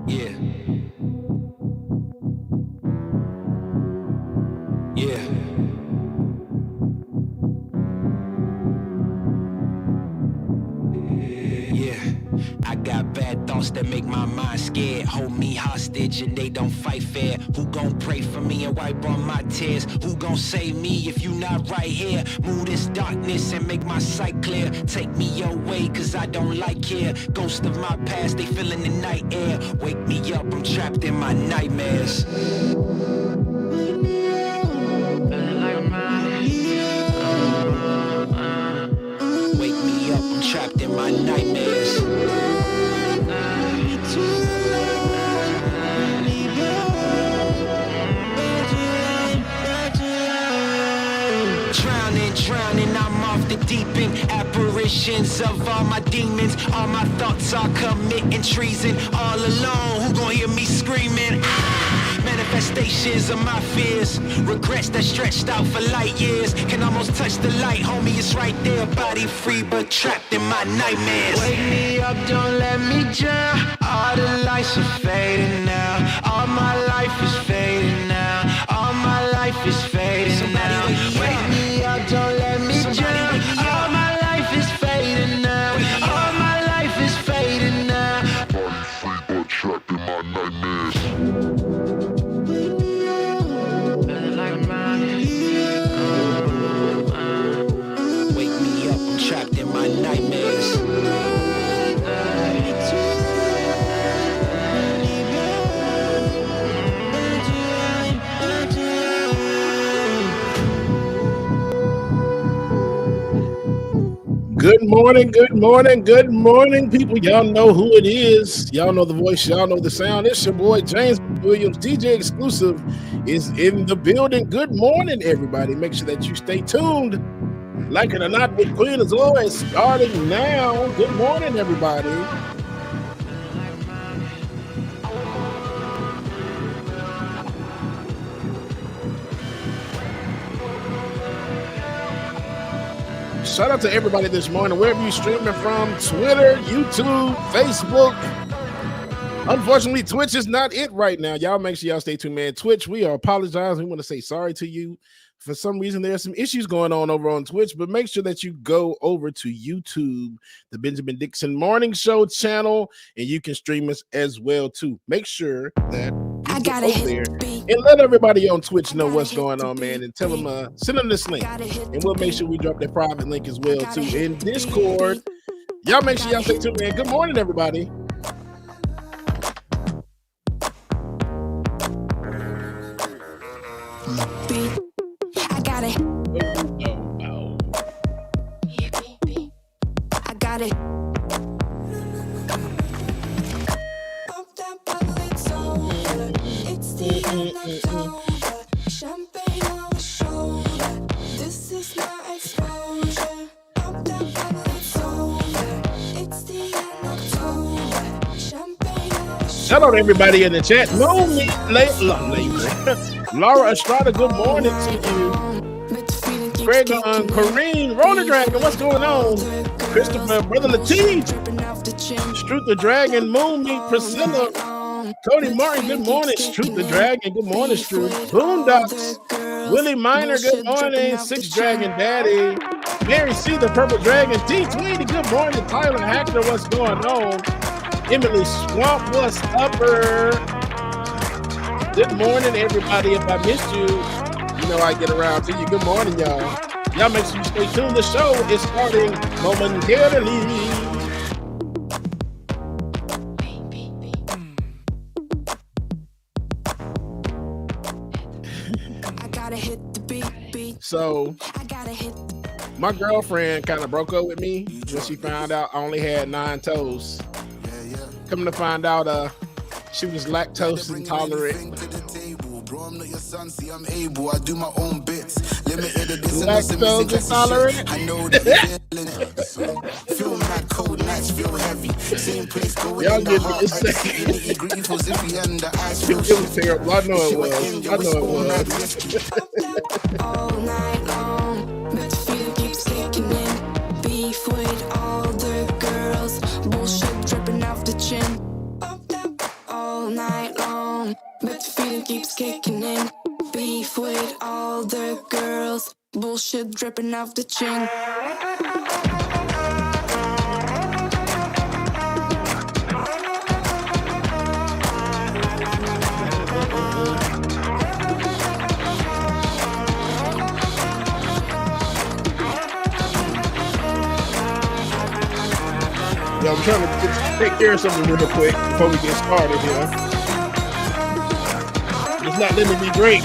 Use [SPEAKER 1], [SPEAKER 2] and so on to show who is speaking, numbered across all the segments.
[SPEAKER 1] Yeah. Yeah. Yeah. I got bad thoughts that make my mind scared. Hold me hostage and they don't fight fair. Who gon' pray for me and wipe on my tears? Who gon' save me if you not right here? Move this darkness and make my sight clear. Take me your way cause I don't like here. Ghosts of my past, they feeling the night air. Wake me up, I'm trapped in my nightmares. Wake me up, I'm trapped in my nightmares. Drowning, I'm off the deep end. Apparitions of all my demons. All my thoughts are committing treason. All alone, who gon' hear me screaming? Manifestations of my fears. Regrets that stretched out for light years. Can almost touch the light, homie, it's right there. Body free but trapped in my nightmares. Wake me up, don't let me drown. All the lights are fading now. All my life is fading now. All my life is fading now. Wake me up, don't let me drown. All my life is fading now. All my life is fading now. Body free but trapped in my nightmares. Wake me up, I'm trapped in my nightmares.
[SPEAKER 2] Good morning, good morning, good morning, people. Y'all know who it is. Y'all know the voice. Y'all know the sound. It's your boy, James Williams. DJ Exclusive is in the building. Good morning, everybody. Make sure that you stay tuned. Like it or not, with Queen is always starting now. Good morning, everybody. Shout out to everybody this morning, wherever you're streaming from, Twitter, YouTube, Facebook. Unfortunately, Twitch is not it right now. Y'all make sure y'all stay tuned, man. Twitch, we are apologizing. We want to say sorry to you. For some reason, there's some issues going on over on Twitch, but make sure that you go over to YouTube, the Benjamin Dixon Morning Show channel, and you can stream us as well, too. Make sure that you go there and let everybody on Twitch know what's going on, man, and tell them, send them this link, and we'll make sure we drop their private link as well, too, in Discord. Y'all make sure y'all stay tuned, man. Good morning, everybody.
[SPEAKER 3] I got it. I got it. It's the end of October. Champagne on my shoulder. This is my exposure. Pop that bottle, it's over. It's the end of October. Champagne on my shoulder.
[SPEAKER 2] Shout out to everybody in the chat. No me late. Laura Estrada, good morning to you. Greg on Corrine, Roller Dragon, what's going on? Christopher, Brother Latif, Struth the Dragon, Moonmeat, Priscilla, Cody Martin, good morning. Struth the Dragon, good morning, Struth. Boondocks, Willie Miner, good morning. Six Dragon Daddy, Mary C, the Purple Dragon, T Tweedy, good morning. Tyler Hacker, what's going on? Emily Swamp, what's upper? Good morning, everybody. If I missed you, you know I get around to you. Good morning, y'all. Y'all make sure you stay tuned. The show is starting momentarily. So, my girlfriend kind of broke up with me when she found out I only had 9 toes. Coming to find out, she was lactose intolerant.
[SPEAKER 4] Son, see, I'm able, I do my own bits. Limited edition,
[SPEAKER 2] Lactose intolerant.
[SPEAKER 4] I know that you're feeling it. Feel mad, cold nights, feel heavy. Same place, going
[SPEAKER 2] Y'all
[SPEAKER 4] in the
[SPEAKER 2] get
[SPEAKER 4] heart.
[SPEAKER 2] this
[SPEAKER 4] At the city, nitty-gritty, feels iffy, and the eyes feel
[SPEAKER 2] It was terrible. I know it
[SPEAKER 4] Shit,
[SPEAKER 2] was.
[SPEAKER 4] we're in, yo,
[SPEAKER 2] I
[SPEAKER 4] it's
[SPEAKER 2] know it
[SPEAKER 4] all mad
[SPEAKER 2] was.
[SPEAKER 4] risky.
[SPEAKER 3] all night long, but the feeling keeps kicking in. Beef with all the girls, bullshit dripping off the chin. All night long, but the feeling keeps kicking in. Beef with all the girls, bullshit dripping off the chin.
[SPEAKER 2] Yeah, I'm trying to take care of something real quick before we get started here. It's not letting me drink.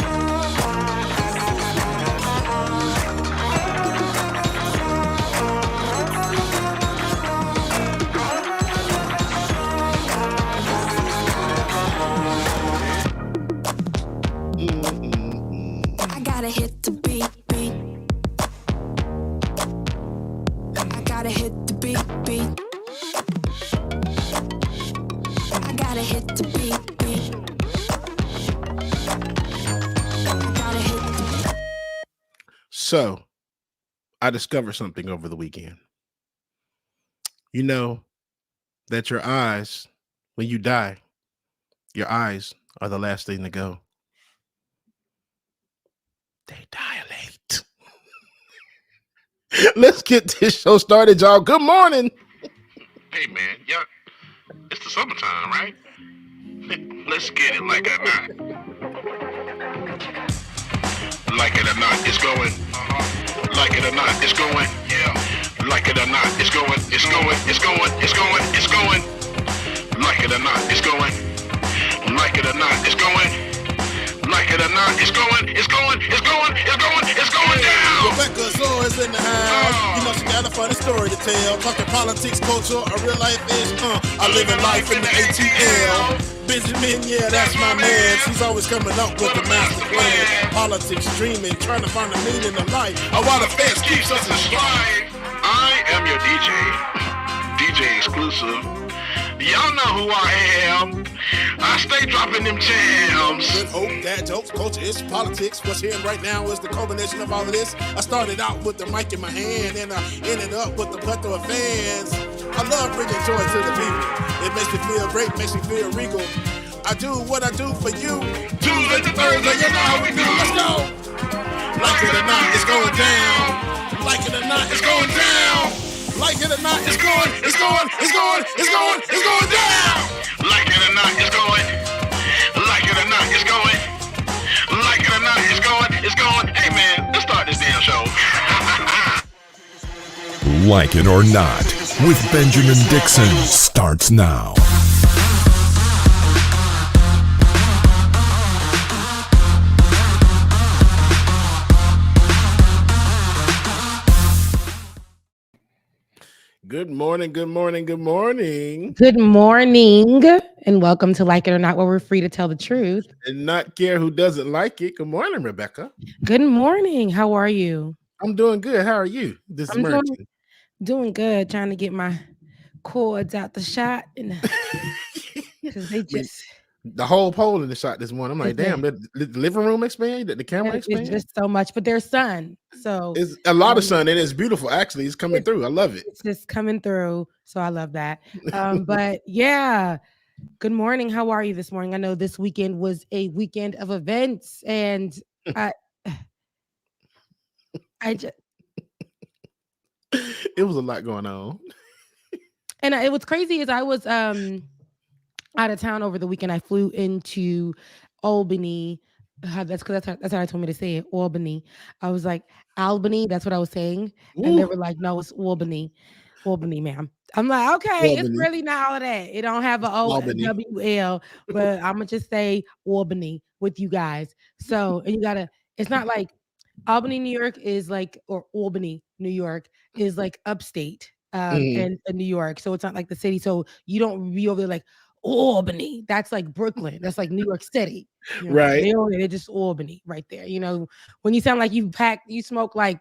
[SPEAKER 3] I gotta hit the beat. I gotta hit the beat. I gotta hit the beat. I gotta hit the beat.
[SPEAKER 2] So, I discovered something over the weekend. You know that your eyes, when you die, your eyes are the last thing to go. They dilate. Let's get this show started, y'all. Good morning.
[SPEAKER 5] Hey man, yeah, it's the summertime, right? Let's get it like or not. Like it or not, it's going. Like it or not, it's going. Yeah. Like it or not, it's going. It's going. It's going. It's going. It's going. Like it or not, it's going. Like it or not, it's going. Like it or not, it's going. It's going. It's going. It's going. It's going down.
[SPEAKER 6] Rebecca Zoe is in the house. You know she got a funny story to tell. Talking politics, culture, a real life ish. I live in life in the ATL. Benjamin, yeah, that's my man. She's always coming up with the master plan. Politics, dreaming, trying to find the meaning of life. While the feds keeps us in stride.
[SPEAKER 5] I am your DJ exclusive. Y'all know who I am. I stay dropping them jams.
[SPEAKER 6] Good hope, dad jokes, culture, it's politics. What's here right now is the culmination of all of this. I started out with the mic in my hand, and I ended up with the plethora of fans. I love bringing joy to the people. It makes me feel great, makes me feel regal. I do what I do for you. Tuesday to Thursday, you know how we do. Let's go. Like it or not, it's going down. Like it or not, it's going down. Like it or not, it's going, it's going, it's going, it's going, it's going down.
[SPEAKER 5] Like it or not, it's going. Like it or not, it's going. Like it or not, it's going. It's going. Hey man, let's start this damn show.
[SPEAKER 7] Like It or Not with Benjamin Dixon starts now.
[SPEAKER 2] Good morning, good morning, good morning.
[SPEAKER 8] Good morning, and welcome to Like It or Not, where we're free to tell the truth.
[SPEAKER 2] And not care who doesn't like it. Good morning, Rebecca.
[SPEAKER 8] Good morning. How are you?
[SPEAKER 2] I'm doing good. How are you? This
[SPEAKER 8] I'm
[SPEAKER 2] emergency.
[SPEAKER 8] doing good. Trying to get my cords out the shot, and because they just
[SPEAKER 2] The whole pole in the shot this morning. I'm like,
[SPEAKER 8] It's
[SPEAKER 2] damn, the living room expand, the camera
[SPEAKER 8] it's
[SPEAKER 2] expand.
[SPEAKER 8] just so much. But there's sun, so
[SPEAKER 2] It's a lot of sun and it's beautiful. Actually, it's coming through. I love it.
[SPEAKER 8] it's just coming through. So I love that. But yeah. Good morning. How are you this morning? I know this weekend was a weekend of events, and I just
[SPEAKER 2] It was a lot going on.
[SPEAKER 8] and it was crazy is I was out of town over the weekend. I flew into Albany. That's how I told me to say it. Albany. I was like Albany. That's what I was saying, and they
[SPEAKER 2] Ooh.
[SPEAKER 8] were like, "No, it's Albany, Albany, ma'am." I'm like, "Okay, it's
[SPEAKER 2] Albany.
[SPEAKER 8] really not all of that. It don't have a O
[SPEAKER 2] Albany.
[SPEAKER 8] W L, but I'm gonna just say Albany with you guys." So, and you gotta. It's not like Albany, New York is like, or Albany, New York is like upstate,
[SPEAKER 2] Mhm.
[SPEAKER 8] and New York. So it's not like the city. So you don't be over there like Albany. That's like Brooklyn. That's like New York City.
[SPEAKER 2] Right.
[SPEAKER 8] They're just Albany right there. When you sound like you smoke like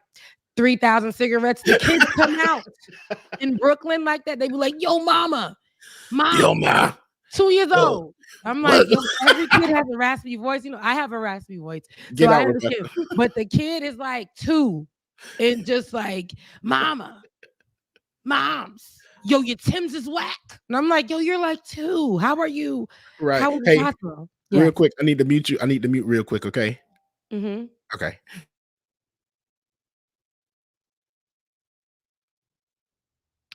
[SPEAKER 8] 3,000 cigarettes, the kids come out in Brooklyn like that. They be like, yo, mom,
[SPEAKER 2] Yo, ma.
[SPEAKER 8] 2 years
[SPEAKER 2] Yo,
[SPEAKER 8] old. I'm like,
[SPEAKER 2] what?
[SPEAKER 8] every kid has a raspy voice. I have a raspy voice.
[SPEAKER 2] Get
[SPEAKER 8] So I
[SPEAKER 2] out with
[SPEAKER 8] understand. But the kid is like 2 and just like, moms, yo, your Tim's is whack. And I'm like, yo, you're like 2. How are you?
[SPEAKER 2] Right.
[SPEAKER 8] How is
[SPEAKER 2] Hey,
[SPEAKER 8] it possible?
[SPEAKER 2] real quick. I need to mute you. I need to mute real quick. Okay.
[SPEAKER 8] Mm-hmm.
[SPEAKER 2] Okay.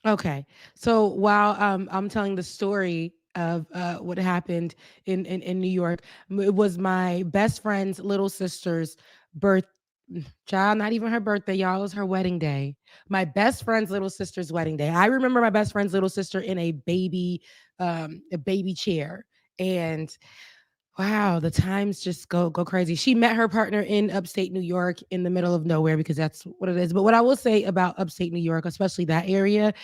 [SPEAKER 8] Okay. So while I'm telling the story of what happened in New York, it was my best friend's little sister's birth child, not even her birthday, y'all. It was her wedding day. My best friend's little sister's wedding day. I remember my best friend's little sister in a baby chair. And wow, the times just go crazy. She met her partner in upstate New York in the middle of nowhere because that's what it is. But what I will say about upstate New York, especially that area,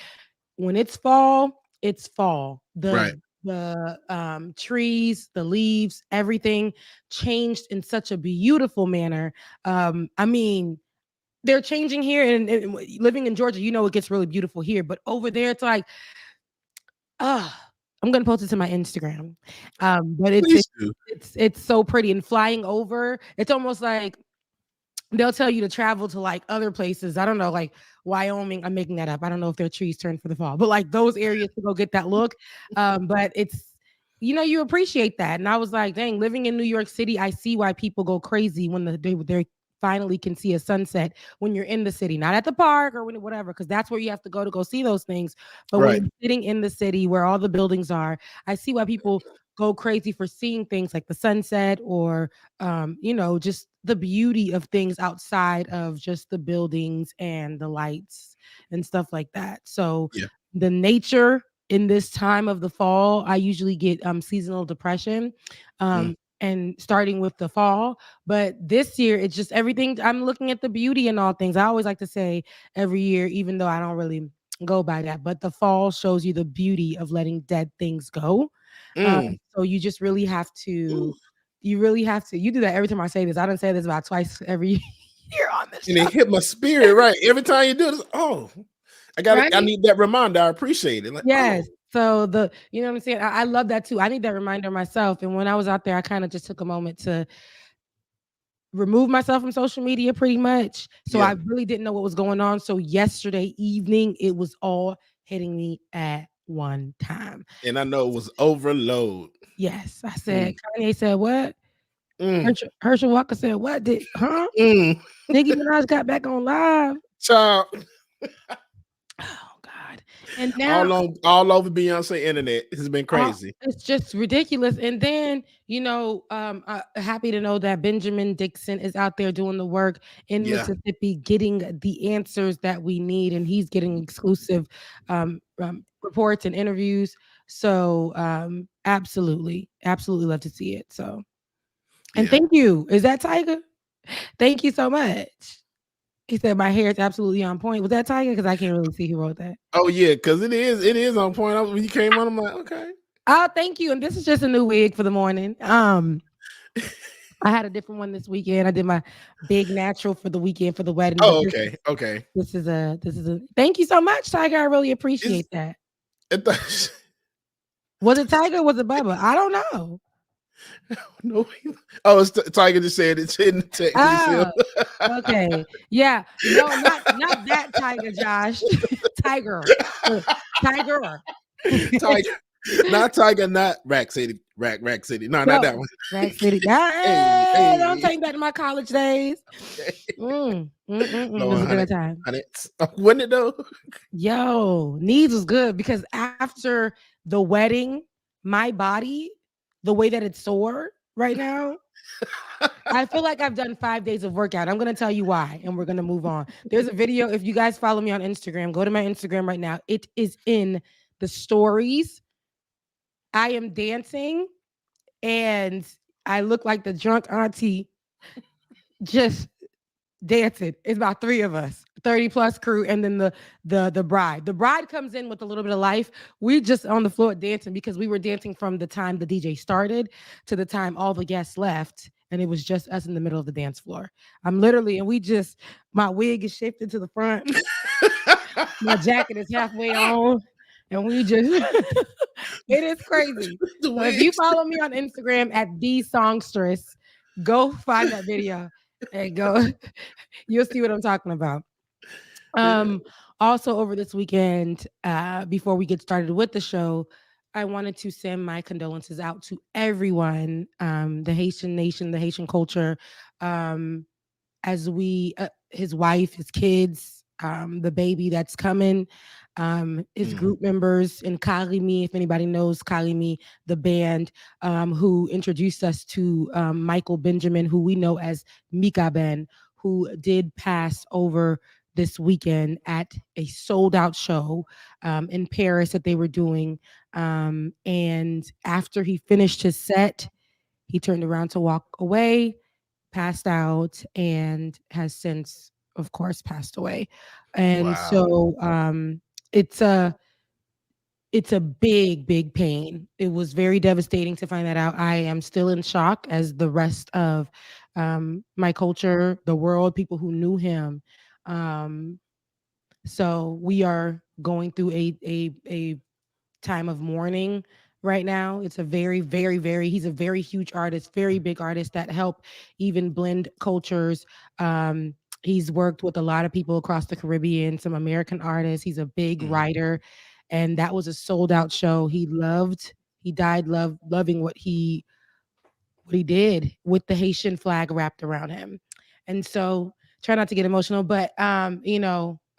[SPEAKER 8] when it's fall, it's fall.
[SPEAKER 2] Right.
[SPEAKER 8] The trees, the leaves, everything changed in such a beautiful manner. I mean, they're changing here, and living in Georgia, it gets really beautiful here. But over there, it's like, I'm gonna post it to my Instagram. But
[SPEAKER 2] Please do.
[SPEAKER 8] it's so pretty, and flying over, it's almost like they'll tell you to travel to like other places. I don't know, like Wyoming. I'm making that up. I don't know if their trees turn for the fall, but like those areas to go get that look. But it's, you appreciate that. And I was like, dang, living in New York City, I see why people go crazy when they finally can see a sunset when you're in the city, not at the park or whatever, because that's where you have to go see those things. But when you're sitting in the city where all the buildings are, I see why people go crazy for seeing things like the sunset or just the beauty of things outside of just the buildings and the lights and stuff like that. So
[SPEAKER 2] Yeah.
[SPEAKER 8] the nature in this time of the fall, I usually get seasonal depression. And starting with the fall, but this year it's just everything. I'm looking at the beauty in all things. I always like to say every year, even though I don't really go by that, but the fall shows you the beauty of letting dead things go. So you just really have to, you do that every time I say this. I don't say this about twice every year on this
[SPEAKER 2] And
[SPEAKER 8] show.
[SPEAKER 2] it hit my spirit, right? Every time you do this, I need that reminder. I appreciate it. Like,
[SPEAKER 8] yes. So you know what I'm saying? I love that too. I need that reminder myself. And when I was out there, I kind of just took a moment to remove myself from social media pretty much. So I really didn't know what was going on. So yesterday evening, it was all hitting me at one time.
[SPEAKER 2] And I know it was overload.
[SPEAKER 8] Yes. I said, Kanye said what? Herschel Walker said what? Nicki Minaj got back on live.
[SPEAKER 2] Child.
[SPEAKER 8] Oh God. And now
[SPEAKER 2] all over Beyonce internet. It's been crazy.
[SPEAKER 8] It's just ridiculous. And then, happy to know that Benjamin Dixon is out there doing the work in Mississippi, getting the answers that we need, and he's getting exclusive reports and interviews. So absolutely love to see it. So, and thank you. Is that Tiger? Thank you so much. He said my hair is absolutely on point. Was that Tiger? Because I can't really see who wrote that.
[SPEAKER 2] Oh yeah, because it is on point. When you came on, I'm like, okay.
[SPEAKER 8] Oh, thank you. And this is just a new wig for the morning. I had a different one this weekend. I did my big natural for the weekend for the wedding.
[SPEAKER 2] Oh, okay. Okay.
[SPEAKER 8] This is a thank you so much, Tiger. I really appreciate that. Was it Tiger or was it Bubba? I don't know.
[SPEAKER 2] No. Oh, it's Tiger just said it's in the text.
[SPEAKER 8] Okay. Yeah. No, not that Tiger, Josh. Tiger.
[SPEAKER 2] Not Tiger, not Rack City. Rack City. No, not that one.
[SPEAKER 8] Rack City. Hey, don't take back to my college days. It was a good time.
[SPEAKER 2] Wasn't it though?
[SPEAKER 8] Yo, Needs was good because after the wedding, my body, the way that it's sore right now, I feel like I've done 5 days of workout. I'm going to tell you why, and we're going to move on. There's a video. If you guys follow me on Instagram, go to my Instagram right now. It is in the stories. I am dancing, and I look like the drunk auntie just dancing. It's about 3 of us. 30 plus crew, and then the bride. The bride comes in with a little bit of life. We just on the floor dancing because we were dancing from the time the DJ started to the time all the guests left, and it was just us in the middle of the dance floor. I'm literally, and we just, my wig is shifted to the front, my jacket is halfway on, and we just it is crazy. So if you follow me on Instagram at the Songstress, go find that video and go. You'll see what I'm talking about. Also over this weekend, before we get started with the show, I wanted to send my condolences out to everyone, the Haitian nation, the Haitian culture, as we, his wife, his kids, the baby that's coming, his group members in Kalimi. If anybody knows Kalimi, the band, who introduced us to Michael Benjamin, who we know as Mika Ben, who did pass over this weekend at a sold out show in Paris that they were doing. And after he finished his set, he turned around to walk away, passed out, and has since, of course, passed away. And so it's a big, big pain. It was very devastating to find that out. I am still in shock, as the rest of my culture, the world, people who knew him. So we are going through a time of mourning right now. It's a very, very, very, he's a very huge artist, very big artist that helped even blend cultures. He's worked with a lot of people across the Caribbean, some American artists. He's a big writer, and that was a sold out show. He died loving what he did with the Haitian flag wrapped around him. And so try not to get emotional, but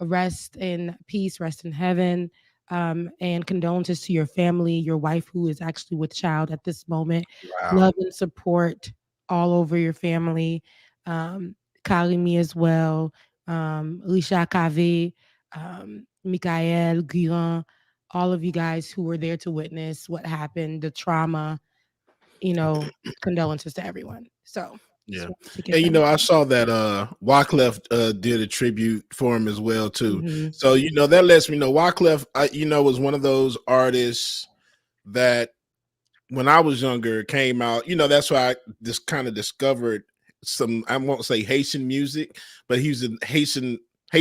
[SPEAKER 8] rest in peace, rest in heaven. And condolences to your family, your wife who is actually with child at this moment. Love and support all over your family. Kalimi as well. Lisha Kave, Michael, Guiran, all of you guys who were there to witness what happened, the trauma, condolences to everyone. So
[SPEAKER 2] yeah. And I saw that Wyclef did a tribute for him as well too.
[SPEAKER 8] Mm-hmm.
[SPEAKER 2] So that lets me know Wyclef was one of those artists that when I was younger came out. That's why I just kind of discovered some, I won't say Haitian music, but he was a Haitian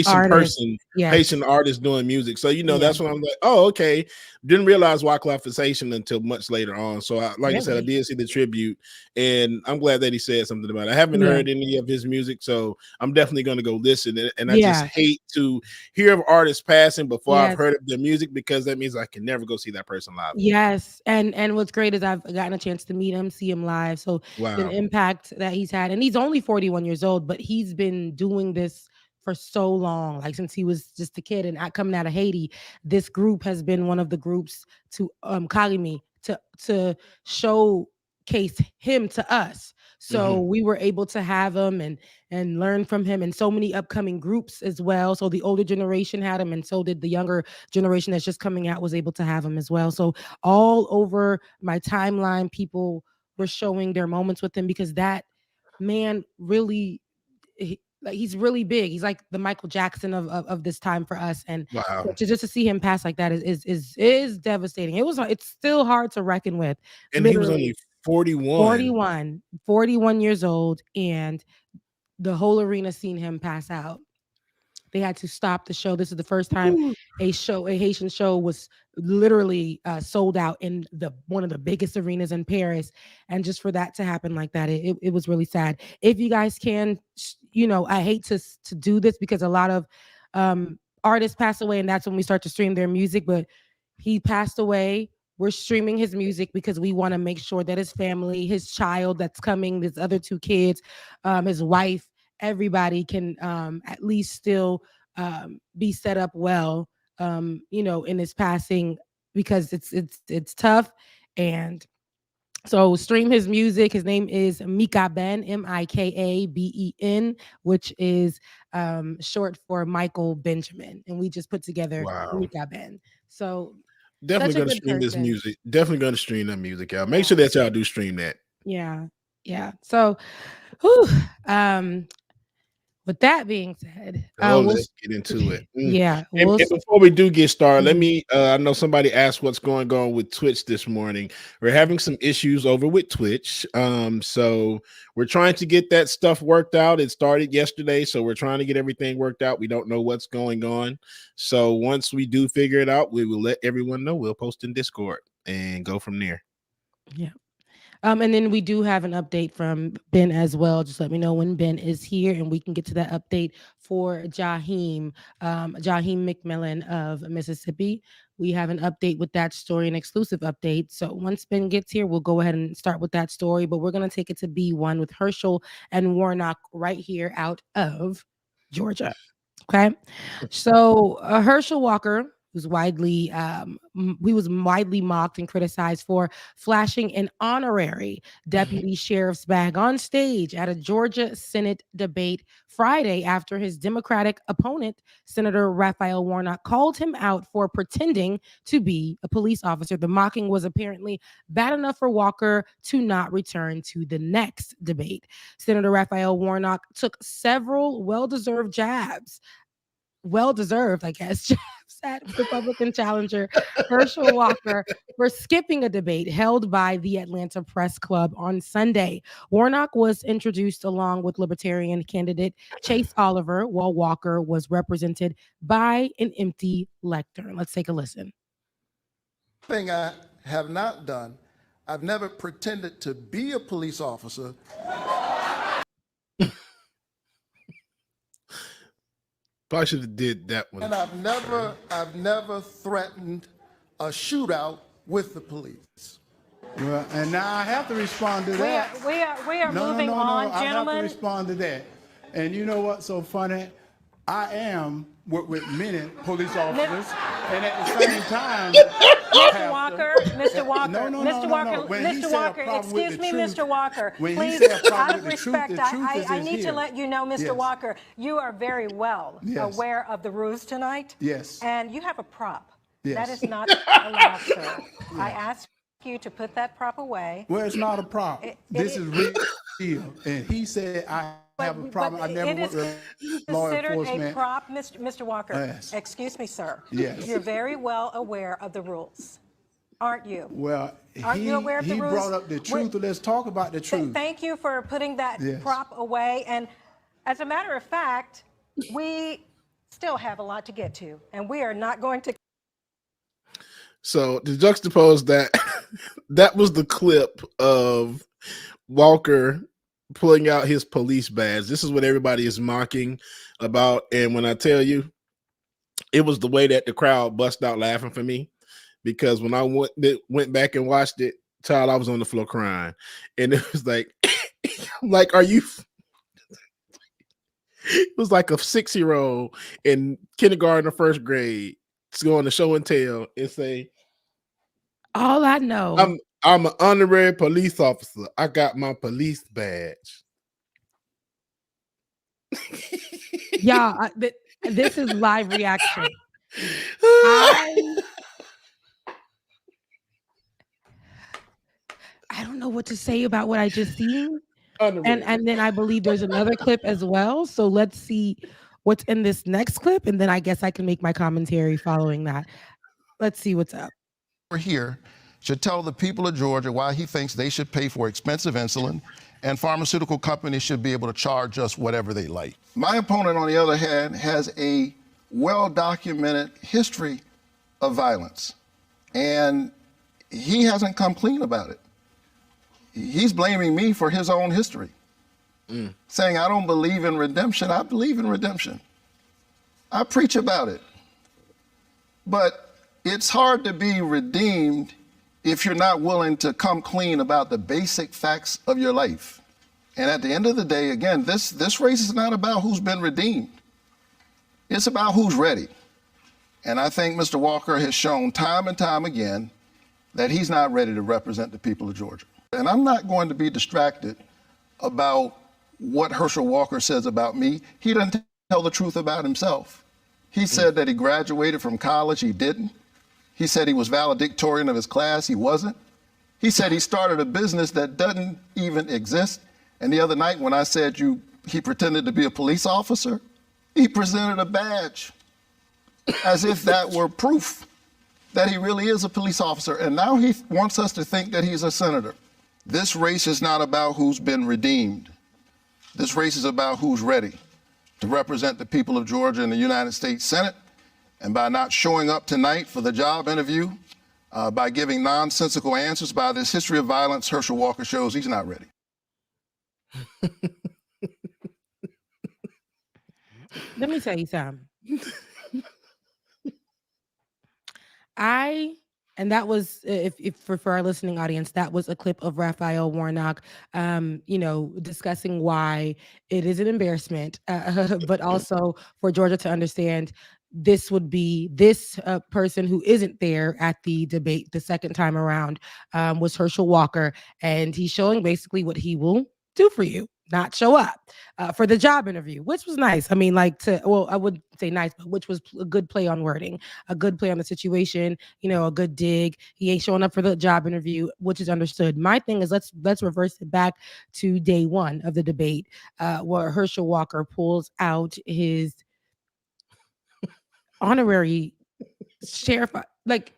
[SPEAKER 2] artist. Person, yes. Haitian artist doing music. So that's when I'm like, oh, okay. Didn't realize Wyclef is Haitian until much later on. So I said, I did see the tribute, and I'm glad that he said something about it. I haven't heard any of his music, so I'm definitely going to go listen. And I just hate to hear of artists passing before I've heard of their music, because that means I can never go see that person live.
[SPEAKER 8] Yes, and what's great is I've gotten a chance to meet him, see him live. So the impact that he's had, and he's only 41 years old, but he's been doing this for so long, like since he was just a kid and coming out of Haiti. This group has been one of the groups to Kalimi to showcase him to us. So we were able to have him and learn from him, and so many upcoming groups as well. So the older generation had him, and so did the younger generation that's just coming out was able to have him as well. So all over my timeline, people were showing their moments with him, because that man really, he's really big. He's like the Michael Jackson of this time for us. And to see him pass like that is devastating. It's still hard to reckon with.
[SPEAKER 2] And he was only
[SPEAKER 8] 41 years old, and the whole arena seen him pass out. They had to stop the show. This is the first time a Haitian show was literally sold out in one of the biggest arenas in Paris. And just for that to happen like that, it was really sad. If you guys can, I hate to do this, because a lot of artists pass away, and that's when we start to stream their music. But he passed away. We're streaming his music because we want to make sure that his family, his child that's coming, his other two kids, his wife, everybody can at least still be set up well, in his passing, because it's tough. And so stream his music. His name is Mika Ben, Mikaben, which is short for Michael Benjamin. And we just put together Mika Ben. So
[SPEAKER 2] definitely going to stream this music. Definitely going to stream that music out. Make sure that y'all do stream that.
[SPEAKER 8] Yeah. So, With that being said,
[SPEAKER 2] let's get into it.
[SPEAKER 8] Yeah,
[SPEAKER 2] And before we do get started, let
[SPEAKER 8] Mhm.
[SPEAKER 2] me I know somebody asked what's going on with Twitch this morning. We're having some issues over with Twitch. So we're trying to get that stuff worked out. It started yesterday, so we're trying to get everything worked out. We don't know what's going on. So once we do figure it out, we will let everyone know. We'll post in Discord and go from there.
[SPEAKER 8] Yeah. And then we do have an update from Ben as well. Just let me know when Ben is here, and we can get to that update for Jaheim McMillan of Mississippi. We have an update with that story, an exclusive update. So once Ben gets here, we'll go ahead and start with that story. But we're going to take it to B1 with Herschel and Warnock right here out of Georgia. Okay. So Herschel Walker, who's widely he was widely mocked and criticized for flashing an honorary deputy sheriff's bag on stage at a Georgia Senate debate Friday after his Democratic opponent, Senator Raphael Warnock, called him out for pretending to be a police officer. The mocking was apparently bad enough for Walker to not return to the next debate. Senator Raphael Warnock took several well-deserved jabs, I guess, at Republican challenger Herschel Walker for skipping a debate held by the Atlanta Press Club on Sunday. Warnock was introduced along with Libertarian candidate Chase Oliver, while Walker was represented by an empty lectern. Let's take a listen.
[SPEAKER 9] Thing I have not done, I've never pretended to be a police officer.
[SPEAKER 2] Probably should have did that one.
[SPEAKER 9] And I've never threatened a shootout with the police.
[SPEAKER 10] Well, and now I have to respond to that.
[SPEAKER 11] We are moving on,
[SPEAKER 10] I
[SPEAKER 11] gentlemen.
[SPEAKER 10] have to respond to that. And you know what's so funny? I am with many police officers, and at the same time,
[SPEAKER 11] Mr. Walker, Mr. Walker,
[SPEAKER 10] No.
[SPEAKER 11] Mr. Walker,
[SPEAKER 10] When he
[SPEAKER 11] Mr.
[SPEAKER 10] said a
[SPEAKER 11] Walker,
[SPEAKER 10] problem with
[SPEAKER 11] excuse
[SPEAKER 10] the
[SPEAKER 11] me,
[SPEAKER 10] truth-
[SPEAKER 11] Mr. Walker,
[SPEAKER 10] when he
[SPEAKER 11] please,
[SPEAKER 10] said a problem
[SPEAKER 11] out of
[SPEAKER 10] with the truth,
[SPEAKER 11] respect,
[SPEAKER 10] the truth
[SPEAKER 11] I
[SPEAKER 10] is
[SPEAKER 11] need to
[SPEAKER 10] here.
[SPEAKER 11] let you know, Mr.
[SPEAKER 10] Yes.
[SPEAKER 11] Walker, you are very well
[SPEAKER 10] Yes.
[SPEAKER 11] aware of the rules tonight.
[SPEAKER 10] Yes.
[SPEAKER 11] And you have a prop.
[SPEAKER 10] Yes.
[SPEAKER 11] That is not allowed, sir. I ask you to put that prop away.
[SPEAKER 10] Well, it's not a problem. This is real. And he said I have a problem. I never went with law
[SPEAKER 11] Considered a
[SPEAKER 10] enforcement.
[SPEAKER 11] prop, Mr. Walker.
[SPEAKER 10] Yes.
[SPEAKER 11] Excuse me, sir.
[SPEAKER 10] Yes.
[SPEAKER 11] You're very well aware of the rules, aren't you?
[SPEAKER 10] Well,
[SPEAKER 11] Aren't you aware of the
[SPEAKER 10] he
[SPEAKER 11] rules?
[SPEAKER 10] brought up the truth. Let's talk about the truth.
[SPEAKER 11] Thank you for putting that
[SPEAKER 10] Yes.
[SPEAKER 11] prop away. And as a matter of fact, we still have a lot to get to, and we are not going to.
[SPEAKER 2] So to juxtapose that, that was the clip of Walker pulling out his police badge. This is what everybody is mocking about. And when I tell you, it was the way that the crowd bust out laughing for me, because when I went back and watched it, child, I was on the floor crying. And it was like, like, are you? It was like a 6-year-old in kindergarten or first grade to go on the show and tell and say,
[SPEAKER 8] All I know,
[SPEAKER 2] I'm an honorary police officer. I got my police badge.
[SPEAKER 8] y'all, this is live reaction. I don't know what to say about what I just seen. And then I believe there's another clip as well. So let's see what's in this next clip, and then I guess I can make my commentary following that. Let's see what's up.
[SPEAKER 9] Here should tell the people of Georgia why he thinks they should pay for expensive insulin and pharmaceutical companies should be able to charge us whatever they like. My opponent, on the other hand, has a well-documented history of violence, and he hasn't come clean about it. He's blaming me for his own history, saying I don't believe in redemption. I believe in redemption. I preach about it. But it's hard to be redeemed if you're not willing to come clean about the basic facts of your life. And at the end of the day, again, this race is not about who's been redeemed. It's about who's ready. And I think Mr. Walker has shown time and time again that he's not ready to represent the people of Georgia. And I'm not going to be distracted about what Herschel Walker says about me. He doesn't tell the truth about himself. He said that he graduated from college. He didn't. He said he was valedictorian of his class. He wasn't. He said he started a business that doesn't even exist. And the other night when I said you he pretended to be a police officer. He presented a badge as if that were proof that he really is a police officer. And now he wants us to think that he's a senator. This race is not about who's been redeemed. This race is about who's ready to represent the people of Georgia in the United States Senate. And by not showing up tonight for the job interview, by giving nonsensical answers, by this history of violence, Herschel Walker shows he's not ready.
[SPEAKER 8] Let me tell you something. And that was, if for our listening audience, that was a clip of Raphael Warnock, discussing why it is an embarrassment, but also for Georgia to understand this would be this person who isn't there at the debate the second time around was Herschel Walker, and he's showing basically what he will do for you. Not show up for the job interview, which was nice. I mean, I would say nice, but which was a good play on wording, a good play on the situation, a good dig. He ain't showing up for the job interview, which is understood. My thing is let's reverse it back to day one of the debate, where Herschel Walker pulls out his honorary sheriff,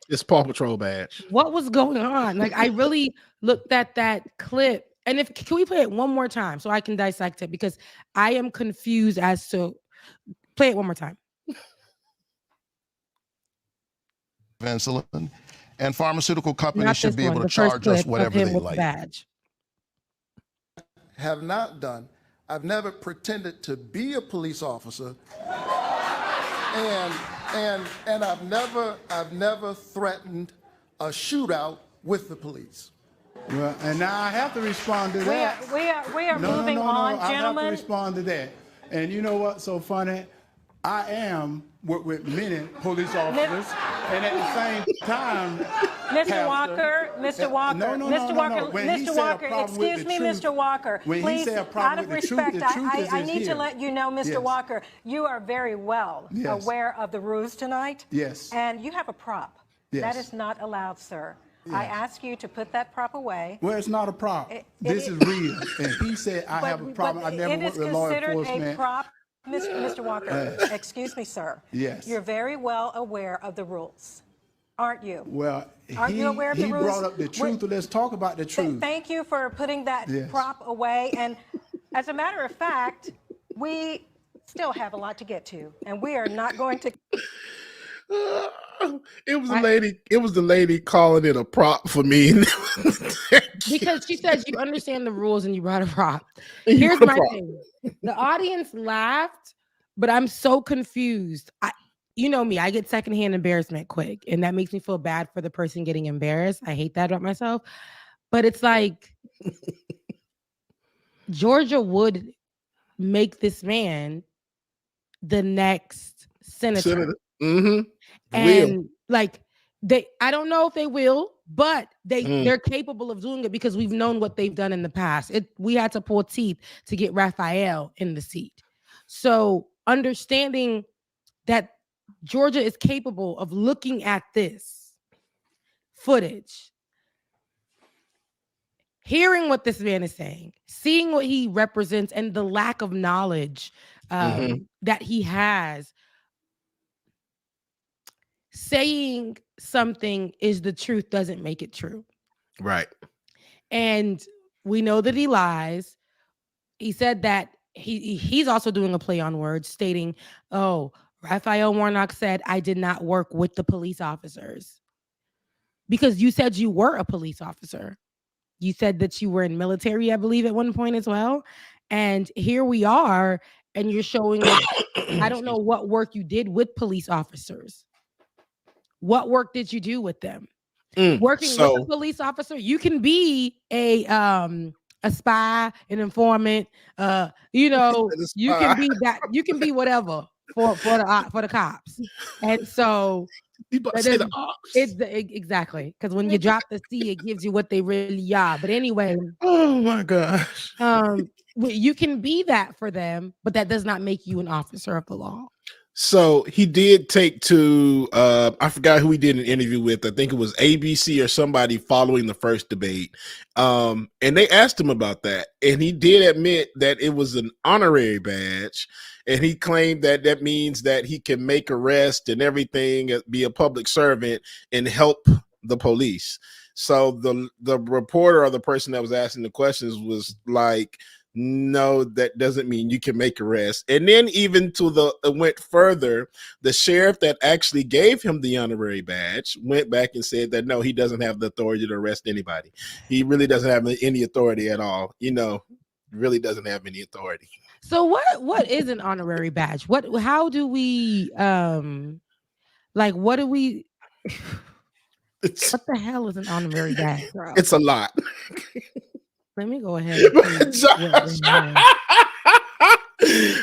[SPEAKER 2] his Paw Patrol badge.
[SPEAKER 8] What was going on? I really looked at that clip. And can we play it one more time so I can dissect it? Because I am confused as to play it one more time.
[SPEAKER 9] Insulin, and pharmaceutical companies should be able to charge us whatever they like.
[SPEAKER 8] Badge.
[SPEAKER 12] Have not done. I've never pretended to be a police officer, and I've never threatened a shootout with the police.
[SPEAKER 10] Well, and now I have to respond to that.
[SPEAKER 11] We are moving on,
[SPEAKER 10] I
[SPEAKER 11] gentlemen.
[SPEAKER 10] have to respond to that. And you know what's so funny? I am with many police officers, and at the same time,
[SPEAKER 11] Mr. Walker, Mr. Walker, Mr. Walker,
[SPEAKER 10] When
[SPEAKER 11] Mr. Walker, excuse me, Mr. Walker.
[SPEAKER 10] When
[SPEAKER 11] please,
[SPEAKER 10] he said a problem
[SPEAKER 11] out of
[SPEAKER 10] with the
[SPEAKER 11] respect,
[SPEAKER 10] truth is
[SPEAKER 11] I need
[SPEAKER 10] here.
[SPEAKER 11] to let you know, Mr.
[SPEAKER 10] Yes.
[SPEAKER 11] Walker, you are very well
[SPEAKER 10] Yes.
[SPEAKER 11] aware of the rules tonight.
[SPEAKER 10] Yes.
[SPEAKER 11] And you have a prop.
[SPEAKER 10] Yes.
[SPEAKER 11] That is not allowed, sir. I ask you to put that prop away.
[SPEAKER 10] Well, it's not a problem. This is real. And he said, I have a problem. I never worked with law enforcement.
[SPEAKER 11] It is considered a prop. Mr. Walker, excuse me, sir.
[SPEAKER 10] Yes.
[SPEAKER 11] You're very well aware of the rules, aren't you?
[SPEAKER 10] Well,
[SPEAKER 11] Aren't you aware of the
[SPEAKER 10] he
[SPEAKER 11] rules?
[SPEAKER 10] brought up the truth. Let's talk about the truth.
[SPEAKER 11] Thank you for putting that prop away. And as a matter of fact, we still have a lot to get to, and we are not going to.
[SPEAKER 2] It was the lady calling it a prop for me.
[SPEAKER 8] Because she said you understand the rules and you brought a prop. Here's my thing. The audience laughed, but I'm so confused. You know me, I get secondhand embarrassment quick, and that makes me feel bad for the person getting embarrassed. I hate that about myself. But it's like Georgia would make this man the next senator.
[SPEAKER 2] Mm-hmm.
[SPEAKER 8] And I don't know if they will, but they're capable of doing it because we've known what they've done in the past. We had to pull teeth to get Raphael in the seat. So understanding that Georgia is capable of looking at this footage, hearing what this man is saying, seeing what he represents, and the lack of knowledge that he has. Saying something is the truth doesn't make it true.
[SPEAKER 2] Right.
[SPEAKER 8] And we know that he lies. He said that he's also doing a play on words, stating, Raphael Warnock said, I did not work with the police officers. Because you said you were a police officer. You said that you were in military, I believe, at one point as well. And here we are, and you're showing I don't know what work you did with police officers. What work did you do with them? Working with a police officer, you can be a spy, an informant. You can be that. You can be whatever for the cops. And so exactly, because when you drop the C, it gives you what they really are. But anyway,
[SPEAKER 2] oh my gosh,
[SPEAKER 8] you can be that for them, but that does not make you an officer of the law.
[SPEAKER 2] So he did take to I forgot who he did an interview with. I think it was ABC or somebody following the first debate. And they asked him about that. And he did admit that it was an honorary badge. And he claimed that that means that he can make arrests and everything, be a public servant and help the police. So the reporter or the person that was asking the questions was like, no, that doesn't mean you can make arrests. And then even went further, the sheriff that actually gave him the honorary badge went back and said that no, he doesn't have the authority to arrest anybody. He really doesn't have any authority at all. Really doesn't have any authority.
[SPEAKER 8] So what is an honorary badge? How do we what do we what the hell is an honorary badge, bro?
[SPEAKER 2] It's a lot.
[SPEAKER 8] Let me go ahead and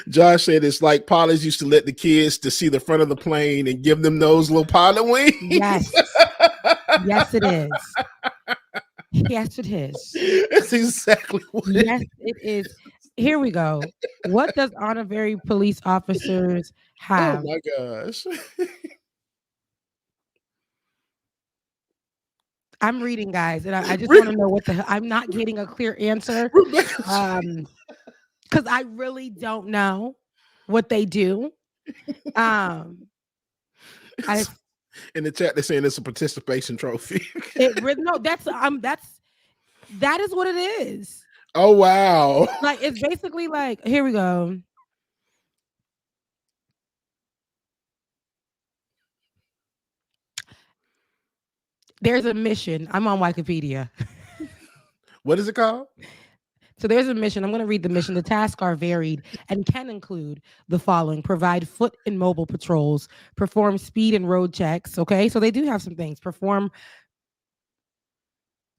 [SPEAKER 2] Josh said it's like pilots used to let the kids to see the front of the plane and give them those little pilot wings.
[SPEAKER 8] Yes. Yes, it is. Yes, it is.
[SPEAKER 2] That's exactly what
[SPEAKER 8] it is. Here we go. What does honorary police officers have?
[SPEAKER 2] Oh my gosh.
[SPEAKER 8] I'm reading, guys, and I just want to know what the hell. I'm not getting a clear answer because I really don't know what they do. In
[SPEAKER 2] the chat, they're saying it's a participation trophy.
[SPEAKER 8] That is what it is.
[SPEAKER 2] Oh wow!
[SPEAKER 8] Like it's basically like, here we go. There's a mission. I'm on Wikipedia.
[SPEAKER 2] What is it called?
[SPEAKER 8] So there's a mission. I'm going to read the mission. The tasks are varied and can include the following: provide foot and mobile patrols, perform speed and road checks. Okay, so they do have some things. Perform,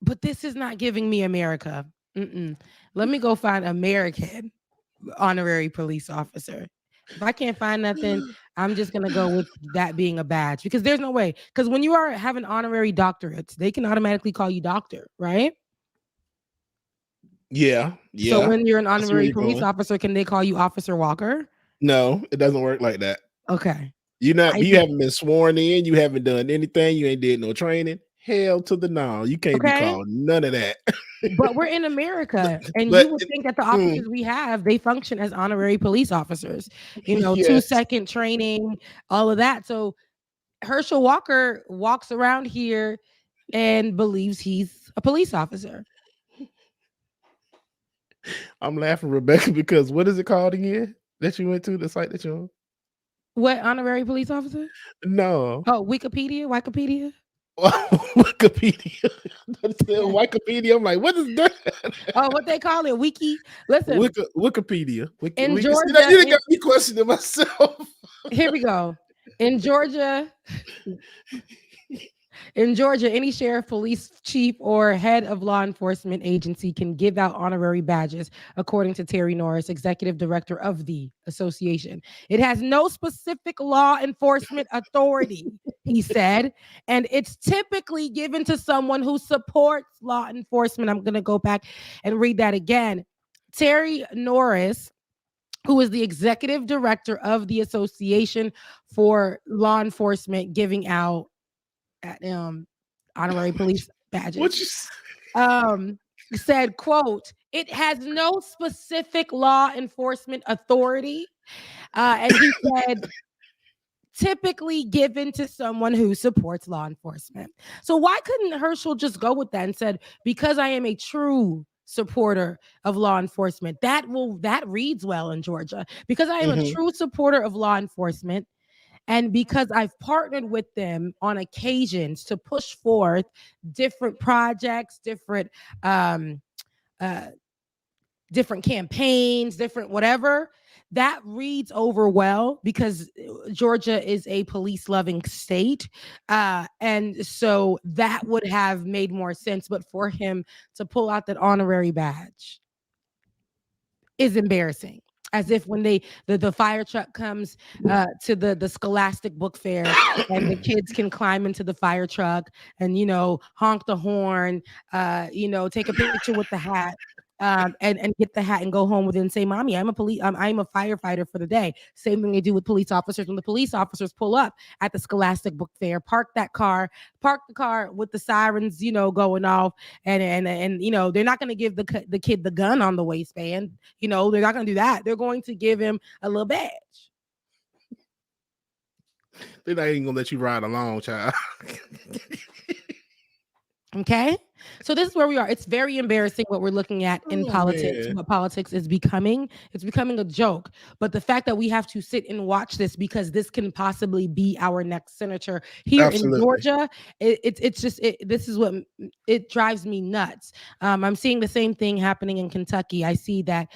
[SPEAKER 8] but this is not giving me America. Let me go find American honorary police officer. If I can't find nothing, I'm just going to go with that being a badge because there's no way. Because when you are having honorary doctorates, they can automatically call you doctor, right?
[SPEAKER 2] Yeah.
[SPEAKER 8] So when you're an honorary police officer, can they call you Officer Walker?
[SPEAKER 2] No, it doesn't work like that.
[SPEAKER 8] Okay.
[SPEAKER 2] You haven't been sworn in. You haven't done anything. You ain't did no training. Hell to the no. You can't be called none of that.
[SPEAKER 8] But we're in America, and you would think that the officers we have, they function as honorary police officers. 2-second training, all of that. So Herschel Walker walks around here and believes he's a police officer.
[SPEAKER 2] I'm laughing, Rebecca, because what is it called again that you went to, the site that you're on?
[SPEAKER 8] What, honorary police officer?
[SPEAKER 2] No.
[SPEAKER 8] Oh, Wikipedia?
[SPEAKER 2] Wikipedia. Wikipedia. I'm like, what is that?
[SPEAKER 8] Oh, what they call it? Wiki. Listen.
[SPEAKER 2] Wikipedia.
[SPEAKER 8] In Georgia,
[SPEAKER 2] you didn't got me questioning myself.
[SPEAKER 8] Here we go. In Georgia, any sheriff, police chief, or head of law enforcement agency can give out honorary badges, according to Terry Norris, executive director of the association. It has no specific law enforcement authority, he said, and it's typically given to someone who supports law enforcement. I'm going to go back and read that again. Terry Norris, who is the executive director of the Association for Law Enforcement, giving out honorary police badges. Said, quote, it has no specific law enforcement authority. And he said, typically given to someone who supports law enforcement. So why couldn't Herschel just go with that and said, because I am a true supporter of law enforcement, that reads well in Georgia, because I am a true supporter of law enforcement, and because I've partnered with them on occasions to push forth different projects, different campaigns, different whatever, that reads over well because Georgia is a police-loving state. And so that would have made more sense. But for him to pull out that honorary badge is embarrassing. As if when the fire truck comes to the Scholastic Book Fair and the kids can climb into the fire truck and, honk the horn, take a picture with the hat. and get the hat and go home with it and say, "Mommy, I'm a firefighter for the day." Same thing they do with police officers. When the police officers pull up at the Scholastic Book Fair, park the car with the sirens, going off, and they're not going to give the kid the gun on the waistband. They're not going to do that. They're going to give him a little badge.
[SPEAKER 2] They're not even gonna let you ride along, child.
[SPEAKER 8] Okay, so this is where we are. It's very embarrassing what we're looking at in politics.
[SPEAKER 2] Man.
[SPEAKER 8] What politics is becoming. It's becoming a joke. But the fact that we have to sit and watch this because this can possibly be our next senator here in Georgia, this is what it drives me nuts. I'm seeing the same thing happening in Kentucky. I see that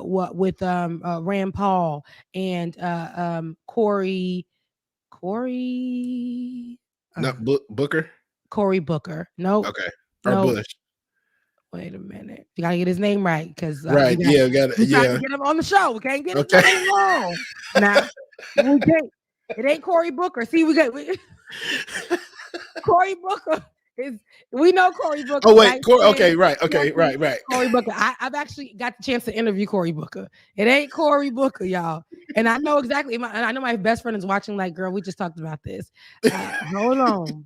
[SPEAKER 8] what with Rand Paul and Cory.
[SPEAKER 2] Booker.
[SPEAKER 8] Cory Booker. No.
[SPEAKER 2] Okay. Or Bush.
[SPEAKER 8] Wait a minute. You gotta get his name right because
[SPEAKER 2] right. We got to
[SPEAKER 8] get him on the show. We can't get his name wrong. Now we can't. It ain't Cory Booker. See, Cory Booker is. We know Cory Booker.
[SPEAKER 2] Oh wait, okay, right. Okay, right.
[SPEAKER 8] Cory Booker. I've actually got the chance to interview Cory Booker. It ain't Cory Booker, y'all. And I know exactly. I know my best friend is watching. Like, girl, we just talked about this. Hold on.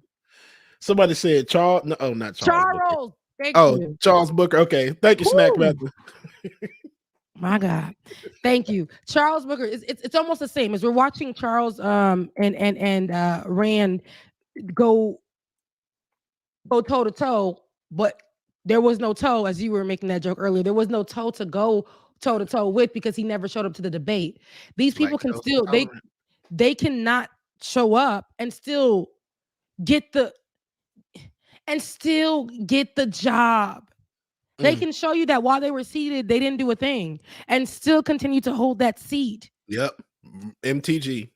[SPEAKER 2] Somebody said Charles. No, not Charles.
[SPEAKER 8] Charles. Thank you.
[SPEAKER 2] Charles Booker. Okay. Thank you, Snack Matthew.
[SPEAKER 8] My God. Thank you. Charles Booker. It's almost the same as we're watching Charles and Rand go toe to toe, but there was no toe, as you were making that joke earlier. There was no toe to go toe to toe with because he never showed up to the debate. These people can still they cannot show up and still get the job. They can show you that while they were seated, they didn't do a thing and still continue to hold that seat.
[SPEAKER 2] Yep. MTG.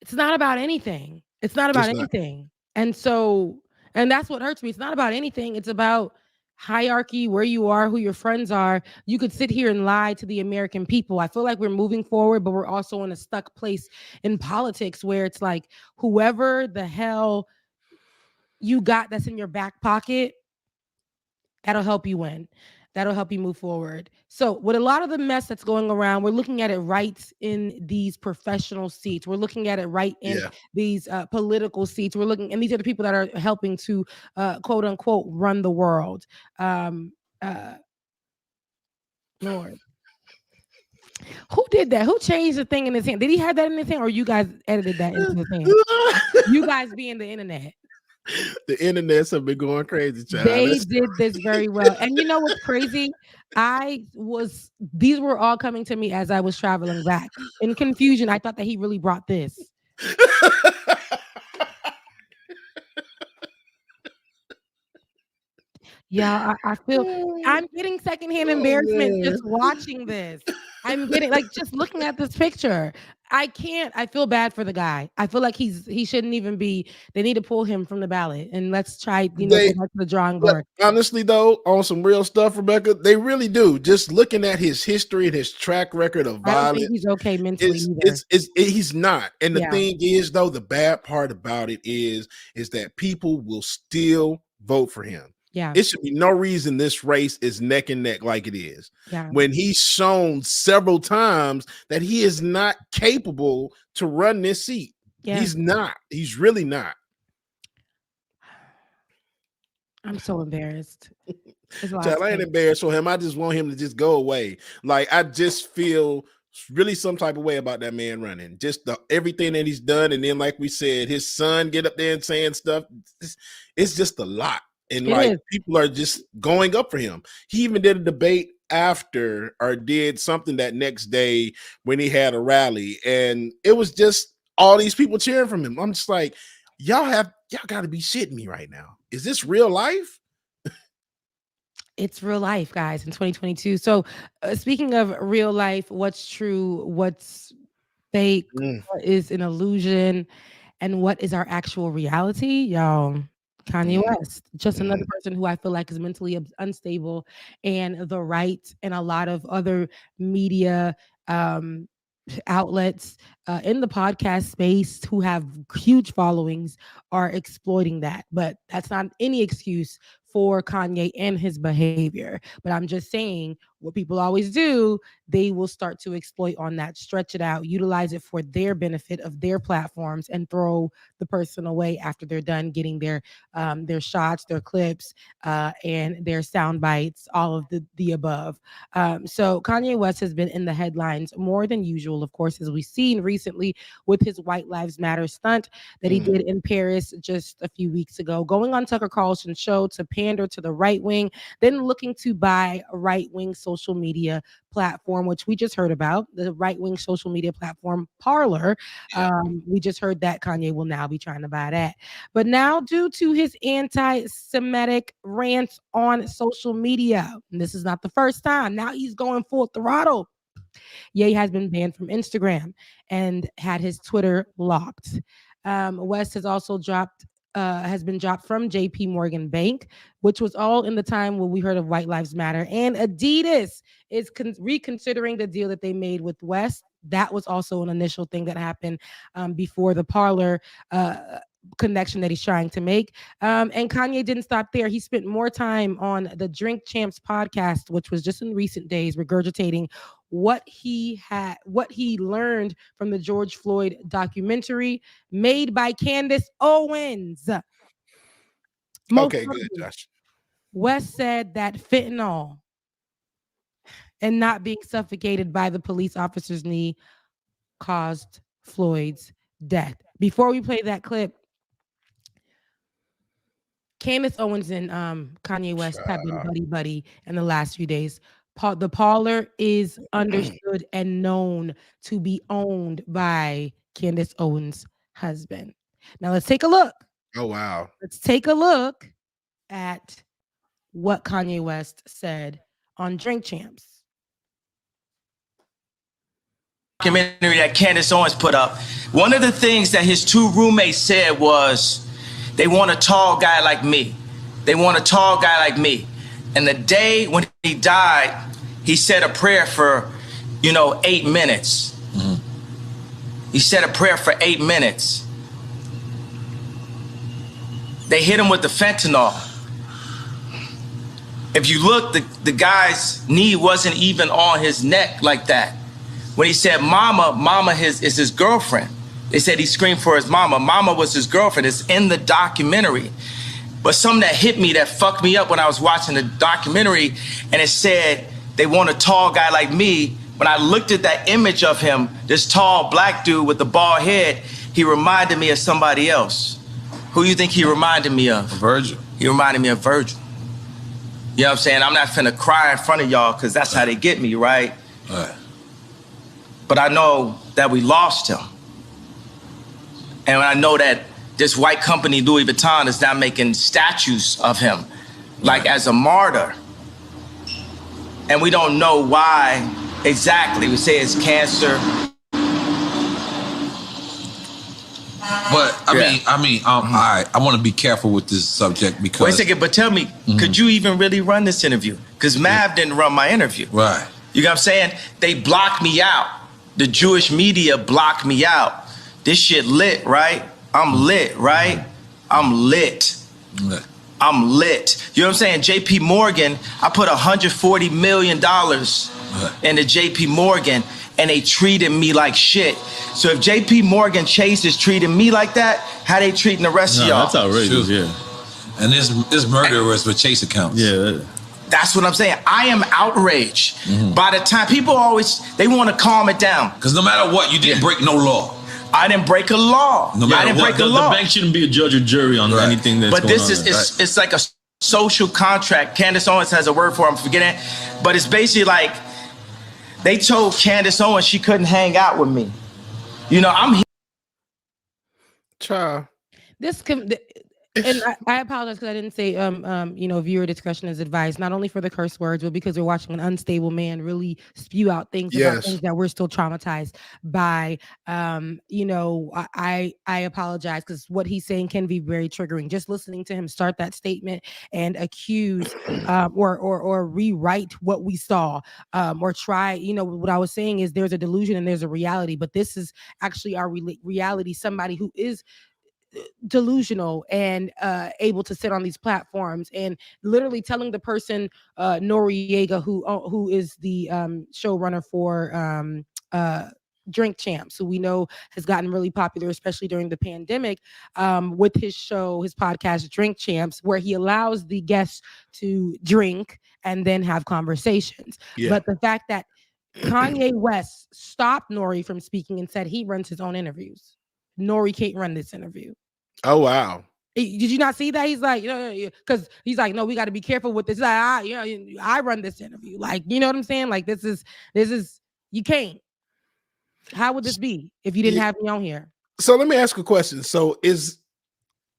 [SPEAKER 8] It's not about anything. It's not about anything. And that's what hurts me. It's not about anything. It's about hierarchy, where you are, who your friends are. You could sit here and lie to the American people. I feel like we're moving forward, but we're also in a stuck place in politics where it's like whoever the hell you got that's in your back pocket, that'll help you win. That'll help you move forward. So with a lot of the mess that's going around, we're looking at it right in these professional seats. We're looking at it right in these political seats. We're looking, and these are the people that are helping to quote unquote run the world. Lord. Who did that? Who changed the thing in his hand? Did he have that in his hand or you guys edited that into his hand? You guys being the internet.
[SPEAKER 2] The internets have been going crazy, child.
[SPEAKER 8] They did this very well. And you know what's crazy? These were all coming to me as I was traveling back. In confusion, I thought that he really brought this. Yeah, I feel I'm getting secondhand embarrassment just watching this. I'm getting just looking at this picture. I feel bad for the guy. I feel like he shouldn't even be. They need to pull him from the ballot and let's try, go back to the drawing board.
[SPEAKER 2] Honestly, though, on some real stuff, Rebecca, they really do. Just looking at his history and his track record of violence,
[SPEAKER 8] I don't think he's okay mentally either.
[SPEAKER 2] He's not. And the thing is, though, the bad part about it is that people will still vote for him.
[SPEAKER 8] Yeah.
[SPEAKER 2] It should be no reason this race is neck and neck like it is.
[SPEAKER 8] Yeah.
[SPEAKER 2] When he's shown several times that he is not capable to run this seat. Yeah. He's not. He's really not.
[SPEAKER 8] I'm so embarrassed.
[SPEAKER 2] I ain't embarrassed for him. I just want him to just go away. Like, I just feel really some type of way about that man running. Just everything that he's done. And then, like we said, his son get up there and saying stuff. It's just a lot. And people are just going up for him. He even did a debate after or did something that next day when he had a rally. And it was just all these people cheering from him. I'm just like, y'all got to be shitting me right now. Is this real life?
[SPEAKER 8] It's real life, guys, in 2022. So speaking of real life, what's true, what's fake, what is an illusion, and what is our actual reality, y'all? Kanye West, just another person who I feel like is mentally unstable, and the right and a lot of other media outlets in the podcast space who have huge followings are exploiting that. But that's not any excuse for Kanye and his behavior. But I'm just saying what people always do, they will start to exploit on that, stretch it out, utilize it for their benefit of their platforms, and throw the person away after they're done getting their shots, their clips, and their sound bites, all of the above. So Kanye West has been in the headlines more than usual, of course, as we've seen recently with his White Lives Matter stunt that he did in Paris just a few weeks ago, going on Tucker Carlson's show to pander to the right wing, then looking to buy a right-wing social media platform, which we just heard about, the right-wing social media platform Parler. We just heard that Kanye will now be trying to buy that. But now, due to his anti-Semitic rants on social media, and this is not the first time, now he's going full throttle. Ye has been banned from Instagram and had his Twitter locked. West has also has been dropped from JP Morgan Bank, which was all in the time when we heard of White Lives Matter. And Adidas is reconsidering the deal that they made with West. That was also an initial thing that happened before the Parler connection that he's trying to make. And Kanye didn't stop there. He spent more time on the Drink Champs podcast, which was just in recent days, regurgitating what he learned from the George Floyd documentary made by Candace Owens.
[SPEAKER 2] Okay, good, Josh.
[SPEAKER 8] West said that fentanyl and not being suffocated by the police officer's knee caused Floyd's death. Before we play that clip, Candace Owens and Kanye West have been buddy-buddy in the last few days. The Parler is understood and known to be owned by Candace Owens' husband. Now let's take a look.
[SPEAKER 2] Oh, wow.
[SPEAKER 8] Let's take a look at what Kanye West said on Drink Champs.
[SPEAKER 13] Documentary that Candace Owens put up. One of the things that his two roommates said was, they want a tall guy like me. They want a tall guy like me. And the day when he died, he said a prayer for, 8 minutes. He said a prayer for 8 minutes. They hit him with the fentanyl. If you look, the guy's knee wasn't even on his neck like that. When he said mama is his girlfriend. They said he screamed for his mama. Mama was his girlfriend. It's in the documentary. But something that hit me, that fucked me up when I was watching the documentary, and it said, they want a tall guy like me. When I looked at that image of him, this tall black dude with the bald head, he reminded me of somebody else. Who you think he reminded me of?
[SPEAKER 14] Virgil.
[SPEAKER 13] He reminded me of Virgil. You know what I'm saying? I'm not finna cry in front of y'all because that's how they get me, right?
[SPEAKER 14] Right.
[SPEAKER 13] But I know that we lost him. And I know that this white company, Louis Vuitton, is now making statues of him, like as a martyr. And we don't know why exactly. We say it's cancer.
[SPEAKER 14] But I want to be careful with this subject because.
[SPEAKER 13] Wait a second, but tell me, could you even really run this interview? Because Mav didn't run my interview.
[SPEAKER 14] Right.
[SPEAKER 13] You know what I'm saying? They blocked me out. The Jewish media blocked me out. This shit lit, right? I'm lit, right? I'm lit. I'm lit. You know what I'm saying? JP Morgan, I put $140 million into JP Morgan and they treated me like shit. So if JP Morgan Chase is treating me like that, how they treating the rest of y'all?
[SPEAKER 14] That's outrageous, yeah. And this murder was for Chase accounts. Yeah.
[SPEAKER 13] That's what I'm saying. I am outraged. By the time people they want to calm it down.
[SPEAKER 14] Because no matter what, you didn't break no law.
[SPEAKER 13] I didn't break a law.
[SPEAKER 14] No matter
[SPEAKER 13] I didn't
[SPEAKER 14] what,
[SPEAKER 13] break a law.
[SPEAKER 14] the bank shouldn't be a judge or jury on anything that's
[SPEAKER 13] but
[SPEAKER 14] going
[SPEAKER 13] this
[SPEAKER 14] on.
[SPEAKER 13] But it's like a social contract. Candace Owens has a word for it. I'm forgetting. But it's basically like they told Candace Owens she couldn't hang out with me. I'm here.
[SPEAKER 2] Child.
[SPEAKER 8] And I apologize because I didn't say viewer discretion is advised, not only for the curse words, but because we're watching an unstable man really spew out things about things that we're still traumatized by. I apologize because what he's saying can be very triggering. Just listening to him start that statement and accuse or rewrite what we saw, or try, what I was saying is there's a delusion and there's a reality, but this is actually our reality. Somebody who is delusional and able to sit on these platforms and literally telling the person Noriega, who is the showrunner for Drink Champs, who we know has gotten really popular, especially during the pandemic, with his podcast Drink Champs, where he allows the guests to drink and then have conversations. But the fact that Kanye West stopped Nori from speaking and said he runs his own interviews. Nori can't run this interview.
[SPEAKER 2] Oh, wow.
[SPEAKER 8] Did you not see that? He's like, because he's like, no, we got to be careful with this. Like, I run this interview. Like, you know what I'm saying? Like, this is, you can't. How would this be if you didn't have me on here?
[SPEAKER 2] So let me ask a question. So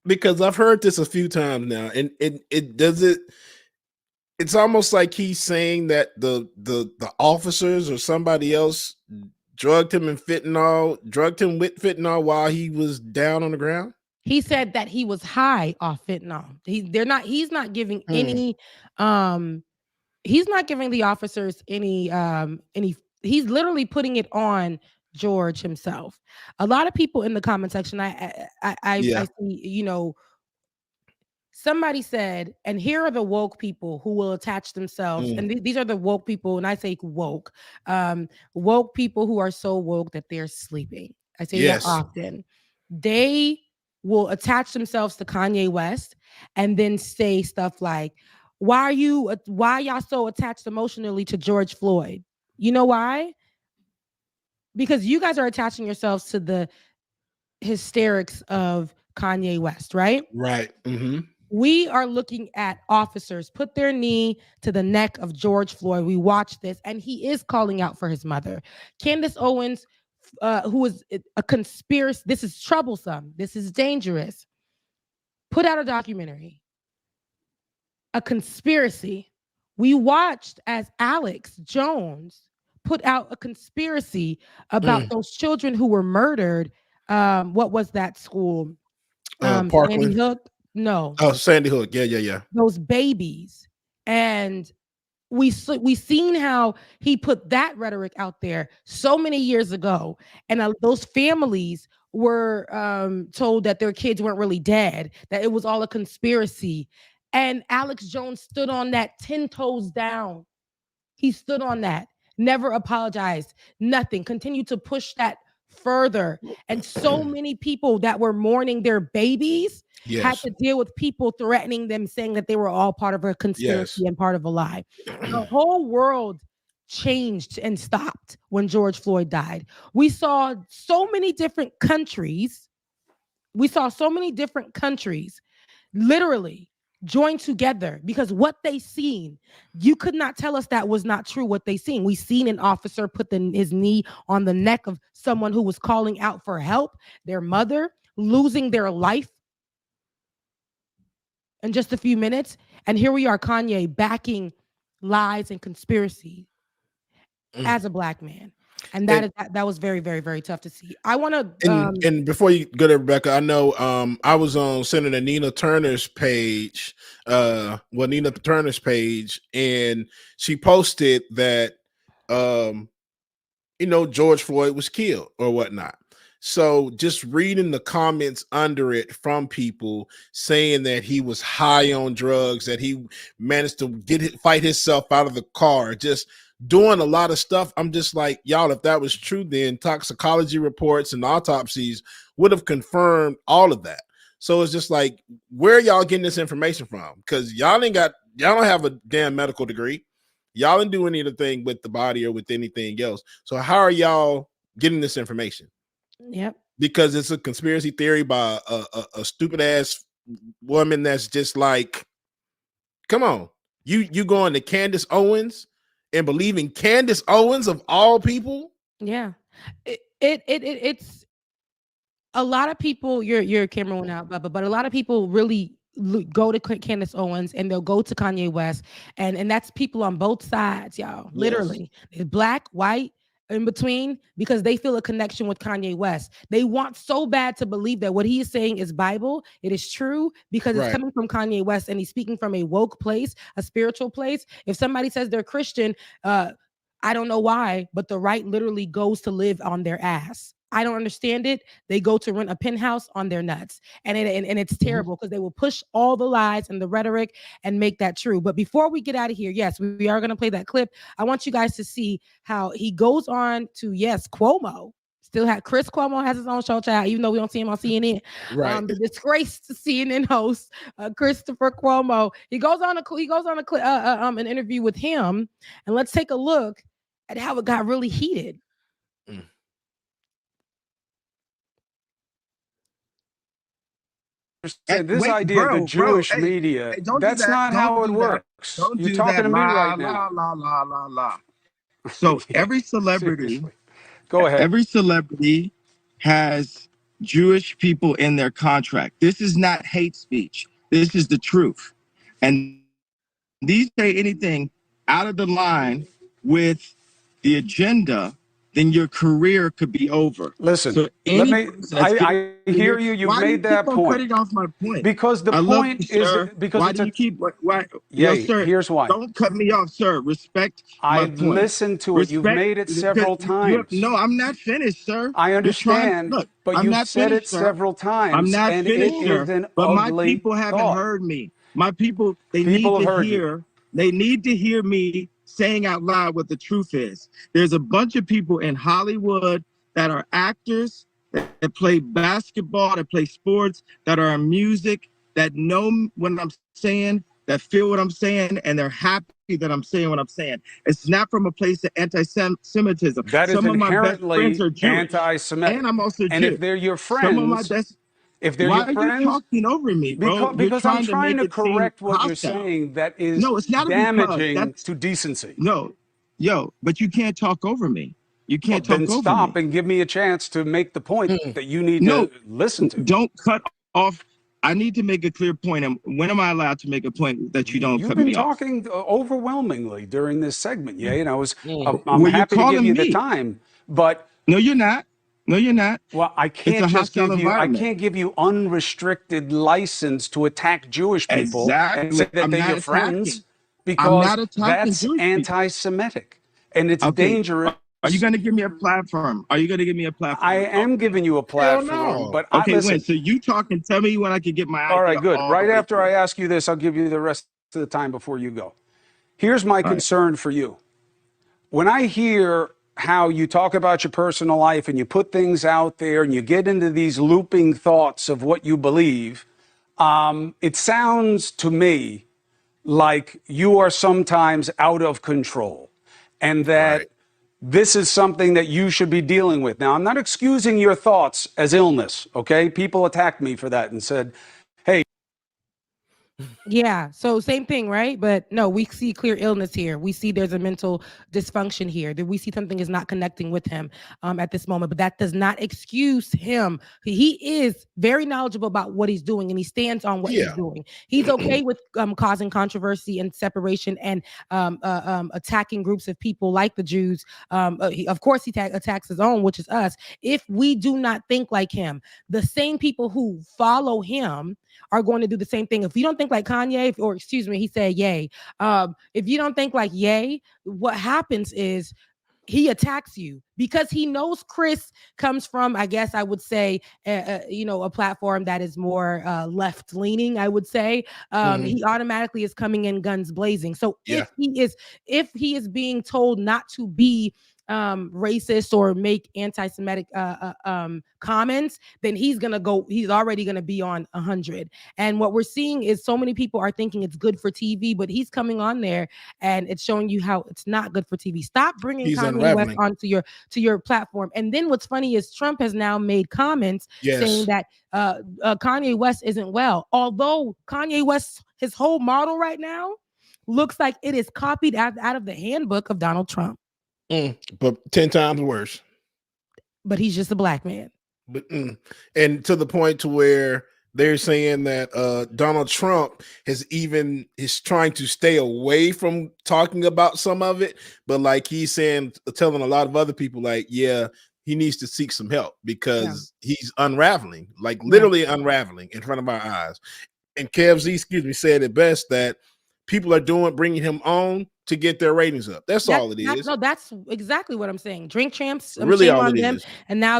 [SPEAKER 2] because I've heard this a few times now, and it's almost like he's saying that the officers or somebody else drugged him with fentanyl while he was down on the ground.
[SPEAKER 8] He said that he was high off fentanyl. He's not giving any he's not giving the officers any he's literally putting it on George himself. A lot of people in the comment section, I see, somebody said, and here are the woke people who will attach themselves, and these are the woke people, and I say woke people who are so woke that they're sleeping. I say that often. They will attach themselves to Kanye West and then say stuff like, why y'all so attached emotionally to George Floyd? You know why? Because you guys are attaching yourselves to the hysterics of Kanye West, right?
[SPEAKER 2] Right. Mm-hmm.
[SPEAKER 8] We are looking at officers put their knee to the neck of George Floyd. We watched this, and he is calling out for his mother. Candace Owens, who is a conspiracy, this is troublesome, this is dangerous, put out a documentary, A Conspiracy. We watched as Alex Jones put out a conspiracy about those children who were murdered. What was that school?
[SPEAKER 2] Parkland.
[SPEAKER 8] Sandy Hook? No.
[SPEAKER 2] Oh, Sandy Hook. Yeah.
[SPEAKER 8] Those babies. And we seen how he put that rhetoric out there so many years ago. And those families were told that their kids weren't really dead, that it was all a conspiracy. And Alex Jones stood on that 10 toes down. He stood on that, never apologized, nothing, continued to push that further. And so many people that were mourning their babies had to deal with people threatening them, saying that they were all part of a conspiracy and part of a lie. The whole world changed and stopped when George Floyd died. We saw so many different countries. Literally join together because what they seen, you could not tell us that was not true. What they seen, we seen an officer put his knee on the neck of someone who was calling out for help, their mother losing their life in just a few minutes. And here we are, Kanye backing lies and conspiracy as a black man. And that was very, very, very tough to see. I want to
[SPEAKER 2] and before you go there, Rebecca, I know I was on Senator Nina Turner's page, and she posted that George Floyd was killed or whatnot. So just reading the comments under it from people saying that he was high on drugs, that he managed to fight himself out of the car, just doing a lot of stuff. I'm just like, y'all, if that was true, then toxicology reports and autopsies would have confirmed all of that. So it's just like, where are y'all getting this information from? Because y'all don't have a damn medical degree. Y'all didn't do anything with the body or with anything else. So how are y'all getting this information?
[SPEAKER 8] Yep.
[SPEAKER 2] Because it's a conspiracy theory by a stupid ass woman that's just like, come on, you going to Candace Owens and believing Candace Owens of all people?
[SPEAKER 8] Yeah, it's a lot of people, your camera went out, but a lot of people really go to Candace Owens and they'll go to Kanye West, and that's people on both sides, y'all. Literally, it's black, white, in between, because they feel a connection with Kanye West. They want so bad to believe that what he is saying is Bible. It is true because it's coming from Kanye West, and he's speaking from a woke place, a spiritual place. If somebody says they're Christian, I don't know why, but the right literally goes to live on their ass. I don't understand it. They go to rent a penthouse on their nuts. And it's terrible because they will push all the lies and the rhetoric and make that true. But before we get out of here, yes, we are going to play that clip. I want you guys to see how he goes on to, yes, Cuomo. Still have Chris Cuomo has his own show, child, even though we don't see him on CNN.
[SPEAKER 2] Right.
[SPEAKER 8] The disgraced CNN host, Christopher Cuomo. He goes on an interview with him, and let's take a look at how it got really heated.
[SPEAKER 15] This idea of the Jewish media, that's not how it works. You're talking to me right now.
[SPEAKER 16] So every celebrity,
[SPEAKER 15] go ahead.
[SPEAKER 16] Every celebrity has Jewish people in their contract. This is not hate speech. This is the truth. And these say anything out of the line with the agenda, then your career could be over.
[SPEAKER 15] Listen,
[SPEAKER 16] so
[SPEAKER 15] I hear you. You've made that point.
[SPEAKER 16] Why do you keep on cutting off my point?
[SPEAKER 15] Because the point is because
[SPEAKER 16] why do you keep? Why?
[SPEAKER 15] Yeah,
[SPEAKER 16] sir,
[SPEAKER 15] here's why.
[SPEAKER 16] Don't cut me off, sir. Respect my point.
[SPEAKER 15] I've listened to it. You've made it several times.
[SPEAKER 16] No, I'm not finished, sir.
[SPEAKER 15] I understand, but you've said it several times.
[SPEAKER 16] I'm not
[SPEAKER 15] and
[SPEAKER 16] finished,
[SPEAKER 15] it
[SPEAKER 16] sir.
[SPEAKER 15] is an
[SPEAKER 16] But my
[SPEAKER 15] ugly
[SPEAKER 16] people haven't
[SPEAKER 15] thought.
[SPEAKER 16] heard me. My people, they need to hear. They need to hear me saying out loud what the truth is. There's a bunch of people in Hollywood that are actors, that play basketball, that play sports, that are in music, that know what I'm saying, that feel what I'm saying, and they're happy that I'm saying what I'm saying. It's not from a place of anti-Semitism.
[SPEAKER 15] That is
[SPEAKER 16] Some of my best
[SPEAKER 15] inherently
[SPEAKER 16] friends are Jewish,
[SPEAKER 15] anti-Semitic.
[SPEAKER 16] and I'm also
[SPEAKER 15] and
[SPEAKER 16] Jewish.
[SPEAKER 15] if they're your friends,
[SPEAKER 16] Some of my best.
[SPEAKER 15] If they're
[SPEAKER 16] Why
[SPEAKER 15] your friends,
[SPEAKER 16] are you talking over me, bro?
[SPEAKER 15] Because I'm trying to
[SPEAKER 16] make it seem
[SPEAKER 15] correct what you're
[SPEAKER 16] hostile.
[SPEAKER 15] saying that is
[SPEAKER 16] No, it's not
[SPEAKER 15] damaging to decency.
[SPEAKER 16] No, but you can't talk over me. You can't talk
[SPEAKER 15] then
[SPEAKER 16] over
[SPEAKER 15] stop
[SPEAKER 16] me.
[SPEAKER 15] and give me a chance to make the point that you need to listen to.
[SPEAKER 16] Don't cut off. I need to make a clear point. And when am I allowed to make a point that you don't cut me off?
[SPEAKER 15] You've been talking overwhelmingly during this segment, and I was I'm
[SPEAKER 16] Well,
[SPEAKER 15] happy to give you the
[SPEAKER 16] me.
[SPEAKER 15] time, but
[SPEAKER 16] no, you're not. No, you're not.
[SPEAKER 15] Well, I can't just give you. I
[SPEAKER 16] environment.
[SPEAKER 15] can't give you unrestricted license to attack Jewish people and say that they're your friends, because that's anti-Semitic and it's dangerous.
[SPEAKER 16] Are you going to give me a platform? Are you going to give me a platform?
[SPEAKER 15] I am giving you a platform, but
[SPEAKER 16] okay,
[SPEAKER 15] listen.
[SPEAKER 16] when? So you talk and tell me when I can get my.
[SPEAKER 15] All right, good. Right after I ask you this, I'll give you the rest of the time before you go. Here's my concern for you. When I hear how you talk about your personal life and you put things out there and you get into these looping thoughts of what you believe, it sounds to me like you are sometimes out of control and that this is something that you should be dealing with. Now, I'm not excusing your thoughts as illness, okay? People attacked me for that and said, hey.
[SPEAKER 8] Yeah, so same thing, right? But no, we see clear illness here. We see there's a mental dysfunction here. That we see something is not connecting with him at this moment. But that does not excuse him. He is very knowledgeable about what he's doing, and he stands on what he's doing. He's okay with causing controversy and separation and attacking groups of people like the Jews. Of course, he attacks his own, which is us. If we do not think like him, the same people who follow him are going to do the same thing. If you don't think like Kanye, or excuse me, he said Ye. If you don't think like Ye, what happens is he attacks you because he knows Chris comes from, I guess I would say, a platform that is more left leaning. I would say he automatically is coming in guns blazing. So if he is being told not to be racist or make anti-Semitic comments, then he's already gonna be on 100. And what we're seeing is so many people are thinking it's good for TV, but he's coming on there and it's showing you how it's not good for TV. Stop bringing Kanye West onto your platform. And then what's funny is Trump has now made comments saying that Kanye West isn't well, although Kanye West, his whole model right now looks like it is copied out of the handbook of Donald Trump.
[SPEAKER 2] But 10 times worse.
[SPEAKER 8] But he's just a black man.
[SPEAKER 2] But and to the point to where they're saying that Donald Trump is trying to stay away from talking about some of it, but like he's telling a lot of other people, like, yeah, he needs to seek some help because he's unraveling, like literally unraveling in front of our eyes. And Kev Z, said it best that people are bringing him on to get their ratings up. That's all it is.
[SPEAKER 8] No, that's exactly what I'm saying. Drink Champs,
[SPEAKER 2] really
[SPEAKER 8] shame
[SPEAKER 2] all
[SPEAKER 8] on
[SPEAKER 2] it
[SPEAKER 8] them.
[SPEAKER 2] is.
[SPEAKER 8] And now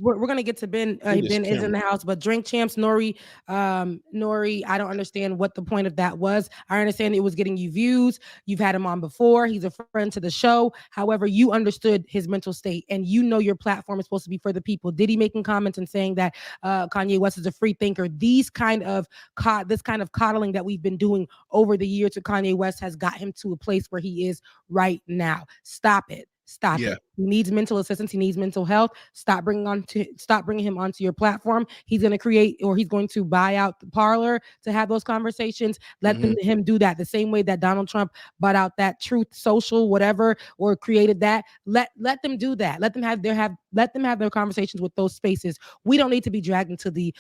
[SPEAKER 8] we're going to get to Ben. Ben is in the house, but Drink Champs, Nori, I don't understand what the point of that was. I understand it was getting you views. You've had him on before. He's a friend to the show. However, you understood his mental state, and you know your platform is supposed to be for the people. Did he making comments and saying that Kanye West is a free thinker? This kind of coddling that we've been doing over the years to Kanye West has got him to a place where he is right now. Stop it. It. He needs mental assistance. He needs mental health. Stop bringing him onto your platform. He's going to buy out the Parler to have those conversations. Let him do that the same way that Donald Trump bought out that Truth Social, whatever, or created that. Let them do that. Let them have their conversations with those spaces. We don't need to be dragged into the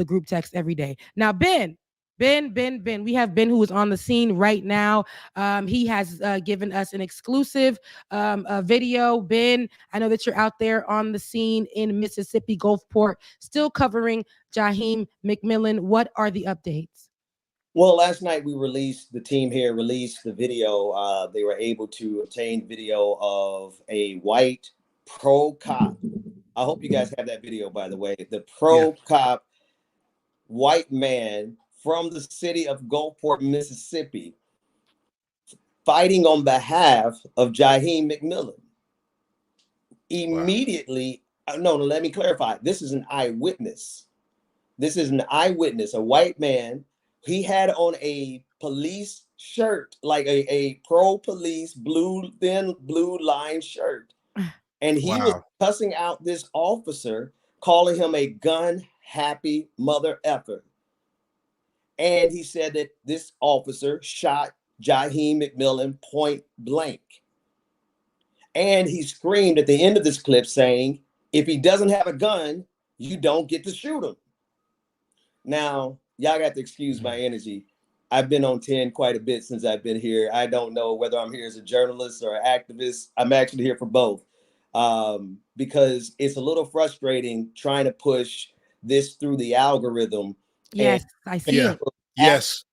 [SPEAKER 8] group text every day. Now, Ben. We have Ben, who is on the scene right now. He has given us an exclusive video. Ben, I know that you're out there on the scene in Mississippi, Gulfport, still covering Jaheim McMillan. What are the updates?
[SPEAKER 17] Well, last night the team here released the video. They were able to obtain video of a white pro cop. I hope you guys have that video, by the way. The pro cop, white man from the city of Gulfport, Mississippi, fighting on behalf of Jaheim McMillan. Immediately, no, let me clarify. This is an eyewitness. A white man. He had on a police shirt, like a pro-police thin blue line shirt. And he was cussing out this officer, calling him a gun-happy mother effer. And he said that this officer shot Jaheim McMillan point blank. And he screamed at the end of this clip saying, if he doesn't have a gun, you don't get to shoot him. Now, y'all got to excuse my energy. I've been on 10 quite a bit since I've been here. I don't know whether I'm here as a journalist or an activist. I'm actually here for both because it's a little frustrating trying to push this through the algorithm.
[SPEAKER 8] Yes, I see it.
[SPEAKER 2] Yes.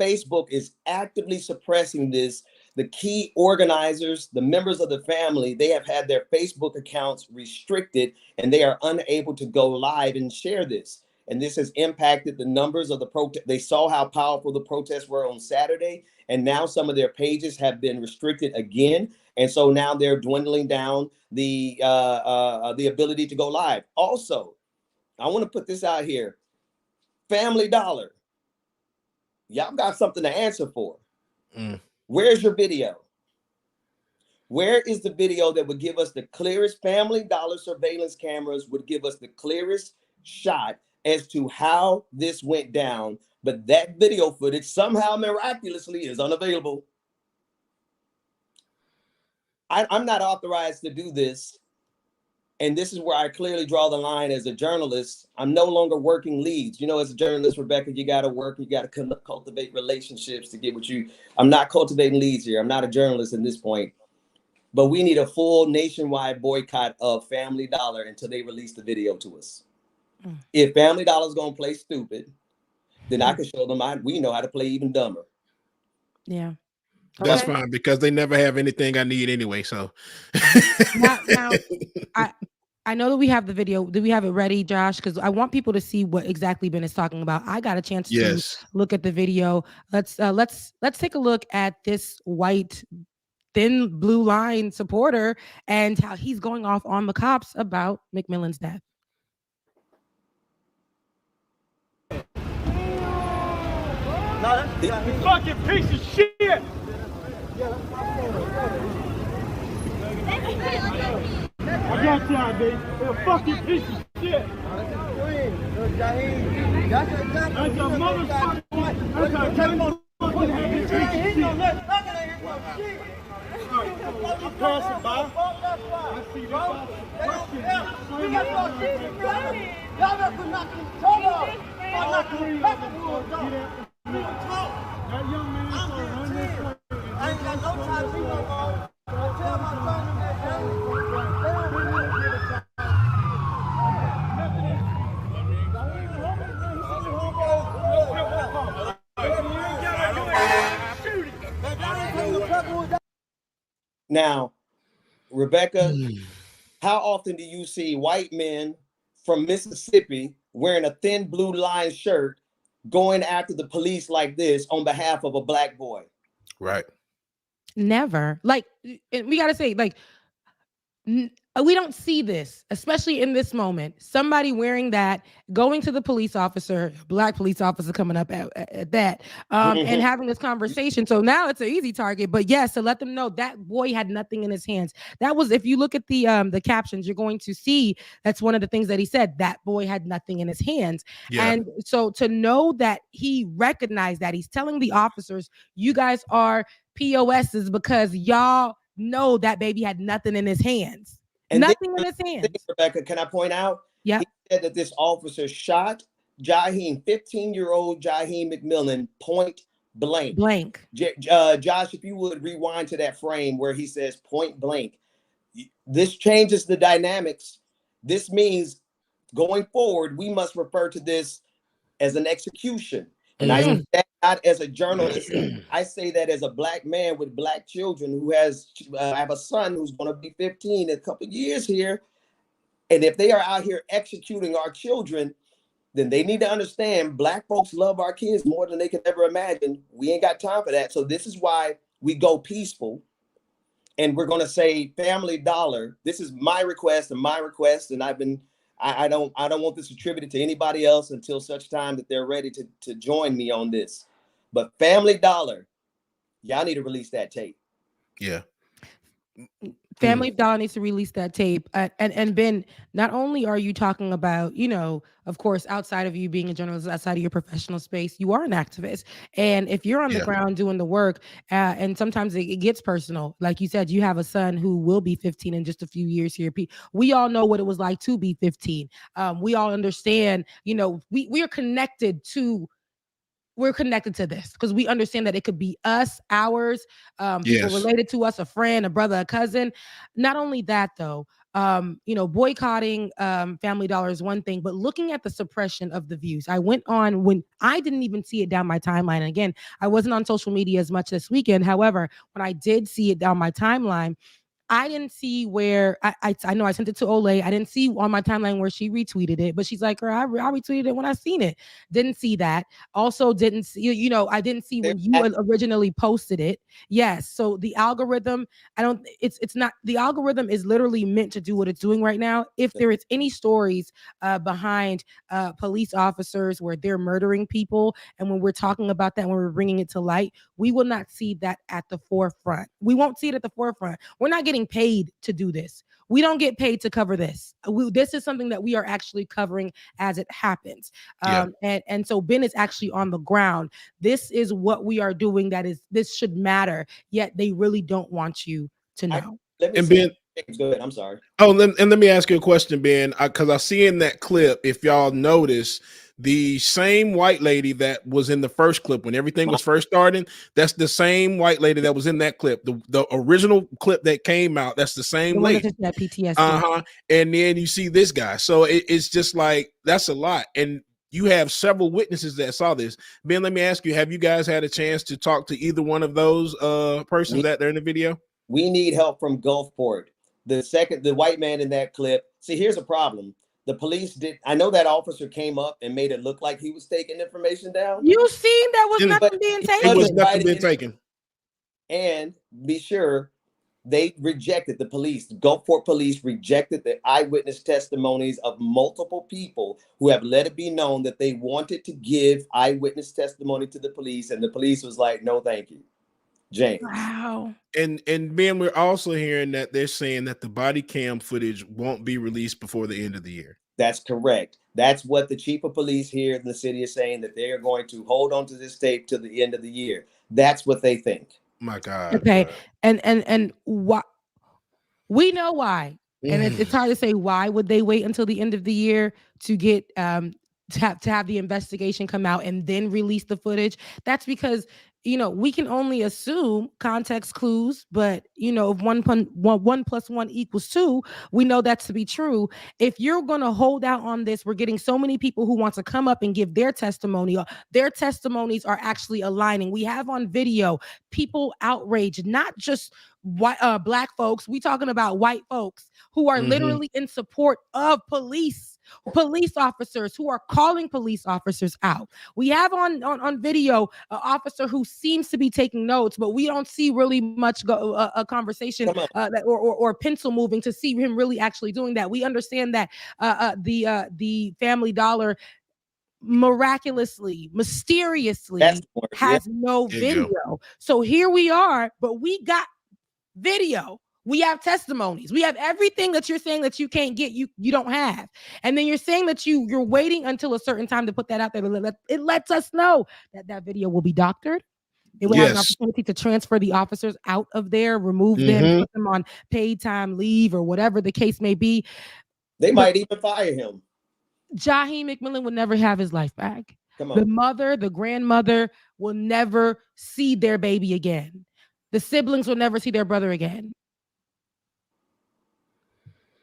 [SPEAKER 17] Facebook is actively suppressing this. The key organizers, the members of the family, they have had their Facebook accounts restricted and they are unable to go live and share this. And this has impacted the numbers of the protest. They saw how powerful the protests were on Saturday, and now some of their pages have been restricted again. And so now they're dwindling down the ability to go live. Also, I want to put this out here. Family Dollar, y'all got something to answer for. Where's your video? Where is the video that would give us the clearest? Family Dollar surveillance cameras would give us the clearest shot as to how this went down. But that video footage somehow miraculously is unavailable. I'm not authorized to do this. And this is where I clearly draw the line as a journalist. I'm no longer working leads. You know, as a journalist, Rebecca, you got to work. You got to cultivate relationships to get what you. I'm not cultivating leads here. I'm not a journalist at this point. But we need a full nationwide boycott of Family Dollar until they release the video to us. If Family Dollar is going to play stupid, then I can show them we know how to play even dumber.
[SPEAKER 8] Yeah.
[SPEAKER 2] That's fine because they never have anything I need anyway. So
[SPEAKER 8] now I know that we have the video. Do we have it ready, Josh? Because I want people to see what exactly Ben is talking about. I got a chance to look at the video. Let's take a look at this white thin blue line supporter and how he's going off on the cops about McMillan's death.
[SPEAKER 18] You fucking piece of shit! I got y'all, dude. You're a fucking piece of shit! That's a motherfucker! That's a motherfucking piece of shit! I'm passing by. I see this officer questioning him. Y'all better put knock his toe off. All three of them will get after me. That young man started running this way. I ain't got no time to be no more. I tell my son to get down. They don't really get a time.
[SPEAKER 17] Now, Rebecca, how often do you see white men from Mississippi wearing a thin blue line shirt going after the police like this on behalf of a black boy?
[SPEAKER 2] Right.
[SPEAKER 8] Never. Like, and we got to say, like, we don't see this, especially in this moment. Somebody wearing that, going to the police officer, black police officer coming up at that, and having this conversation. So now it's an easy target. But yes, to let them know that boy had nothing in his hands. That was, if you look at the captions, you're going to see that's one of the things that he said. That boy had nothing in his hands. Yeah. And so to know that he recognized that, he's telling the officers, you guys are POSs because y'all know that baby had nothing in his hands. And nothing in his hands.
[SPEAKER 17] Rebecca, can I point out?
[SPEAKER 8] Yeah.
[SPEAKER 17] He said that this officer shot Jaheim, 15-year-old Jaheim McMillan, point blank. Josh, if you would rewind to that frame where he says point blank. This changes the dynamics. This means going forward, we must refer to this as an execution. And I say that not as a journalist. I say that as a black man with black children who has, I have a son who's going to be 15 in a couple of years here. And if they are out here executing our children, then they need to understand black folks love our kids more than they can ever imagine. We ain't got time for that. So this is why we go peaceful. And we're going to say Family Dollar. This is my request. And I don't want this attributed to anybody else until such time that they're ready to join me on this. But Family Dollar, y'all need to release that tape.
[SPEAKER 2] Yeah.
[SPEAKER 8] Family Dollar needs to release that tape. And Ben, not only are you talking about, you know, of course, outside of you being a journalist, outside of your professional space, you are an activist. And if you're on the ground doing the work, and sometimes it gets personal. Like you said, you have a son who will be 15 in just a few years here. We all know what it was like to be 15. We all understand, you know, we are connected to this because we understand that it could be us, ours, people related to us, a friend, a brother, a cousin. Not only that, though, you know, boycotting Family Dollar is one thing, but looking at the suppression of the views. I went on when I didn't even see it down my timeline. And again, I wasn't on social media as much this weekend. However, when I did see it down my timeline, I didn't see where I know I sent it to Olay. I didn't see on my timeline where she retweeted it, but she's like, girl, I retweeted it when I seen it. Didn't see that. Also didn't see, you know, I didn't see when you originally posted it. Yes. So the algorithm, it's not, the algorithm is literally meant to do what it's doing right now. If there is any stories behind police officers where they're murdering people, and when we're talking about that, when we're bringing it to light, we will not see that at the forefront. We won't see it at the forefront. We're not getting paid to do this. We don't get paid to cover this. This is something that we are actually covering as it happens. And so Ben is actually on the ground. This is what we are doing. This should matter. Yet they really don't want you to know.
[SPEAKER 2] And Ben,
[SPEAKER 17] go ahead. I'm sorry.
[SPEAKER 2] Oh, and let me ask you a question, Ben, because I see in that clip, if y'all notice, the same white lady that was in the first clip when everything was first starting, that's the same white lady that was in that clip. The original clip that came out, that's the same lady.
[SPEAKER 8] That PTSD.
[SPEAKER 2] And then you see this guy. So it's just like, that's a lot. And you have several witnesses that saw this. Ben, let me ask you, have you guys had a chance to talk to either one of those persons that they're in the video?
[SPEAKER 17] We need help from Gulfport. The white man in that clip. See, here's a problem. The police I know that officer came up and made it look like he was taking information down.
[SPEAKER 8] You seen that was nothing being taken.
[SPEAKER 2] It was nothing being taken.
[SPEAKER 17] And be sure they rejected, the police, Gulfport police rejected the eyewitness testimonies of multiple people who have let it be known that they wanted to give eyewitness testimony to the police. And the police was like, no, thank you. James.
[SPEAKER 8] Wow.
[SPEAKER 2] And Ben, we're also hearing that they're saying that the body cam footage won't be released before the end of the year.
[SPEAKER 17] That's correct. That's what the chief of police here in the city is saying, that they are going to hold on to this tape till the end of the year. That's what they think.
[SPEAKER 2] My God.
[SPEAKER 8] Okay.
[SPEAKER 2] Bro.
[SPEAKER 8] And what we know why. And it's
[SPEAKER 2] Mm.
[SPEAKER 8] hard to say why would they wait until the end of the year to get to have the investigation come out and then release the footage. That's because we can only assume context clues, but if one plus one equals two, we know that to be true. If you're going to hold out on this, we're getting so many people who want to come up and give their testimony. Their testimonies are actually aligning. We have on video people outraged, not just black folks. We talking about white folks who are literally in support of police officers, who are calling police officers out. We have on video an officer who seems to be taking notes, but we don't see really much a conversation or pencil moving to see him really actually doing that. We understand that the Family Dollar mysteriously has no video. So here we are, but we got video. We have testimonies. We have everything that you're saying that you can't get, you don't have. And then you're saying that you're waiting until a certain time to put that out there. It lets us know that video will be doctored. It will have an opportunity to transfer the officers out of there, remove them, put them on paid time leave or whatever the case may be.
[SPEAKER 17] They might even fire him.
[SPEAKER 8] Jaheim McMillan will never have his life back.
[SPEAKER 17] Come on.
[SPEAKER 8] The mother, the grandmother will never see their baby again. The siblings will never see their brother again.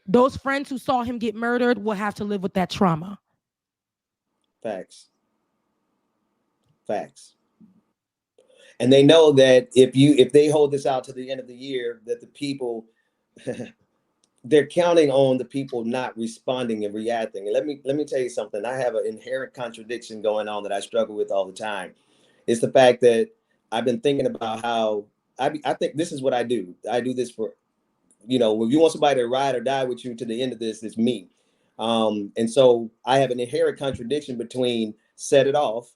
[SPEAKER 8] Those friends who saw him get murdered will have to live with that trauma.
[SPEAKER 17] Facts. And they know that if they hold this out to the end of the year, that the people they're counting on the people not responding and reacting. And let me tell you something. I have an inherent contradiction going on that I struggle with all the time. It's the fact that I've been thinking about how I think this is what I do. I do this for, if you want somebody to ride or die with you to the end of this, it's me. And so I have an inherent contradiction between set it off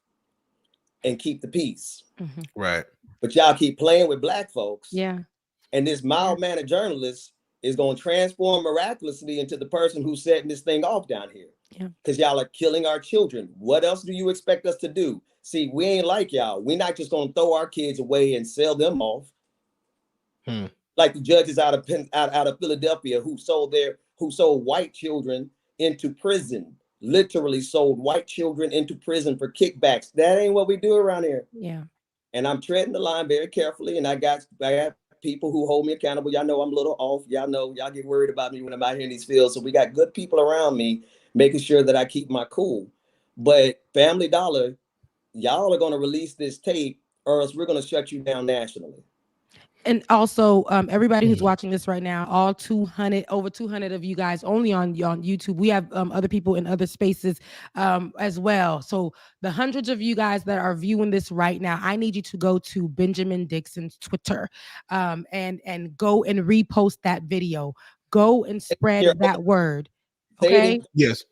[SPEAKER 17] and keep the peace.
[SPEAKER 2] Right.
[SPEAKER 17] But y'all keep playing with black folks.
[SPEAKER 8] Yeah.
[SPEAKER 17] And this mild-mannered journalist is going to transform miraculously into the person who's setting this thing off down here.
[SPEAKER 8] Yeah.
[SPEAKER 17] Because y'all are killing our children. What else do you expect us to do? See, we ain't like y'all. We're not just going to throw our kids away and sell them off. Like the judges out of Philadelphia who sold white children into prison. Literally sold white children into prison for kickbacks. That ain't what we do around here.
[SPEAKER 8] Yeah.
[SPEAKER 17] And I'm treading the line very carefully. And I got people who hold me accountable. Y'all know I'm a little off. Y'all know y'all get worried about me when I'm out here in these fields. So we got good people around me making sure that I keep my cool. But Family Dollar, y'all are going to release this tape or else we're going to shut you down nationally.
[SPEAKER 8] And also, everybody who's watching this right now, over 200 of you guys only on YouTube. We have other people in other spaces as well. So the hundreds of you guys that are viewing this right now, I need you to go to Benjamin Dixon's Twitter and go and repost that video. Go and spread that word. Okay?
[SPEAKER 2] Yes.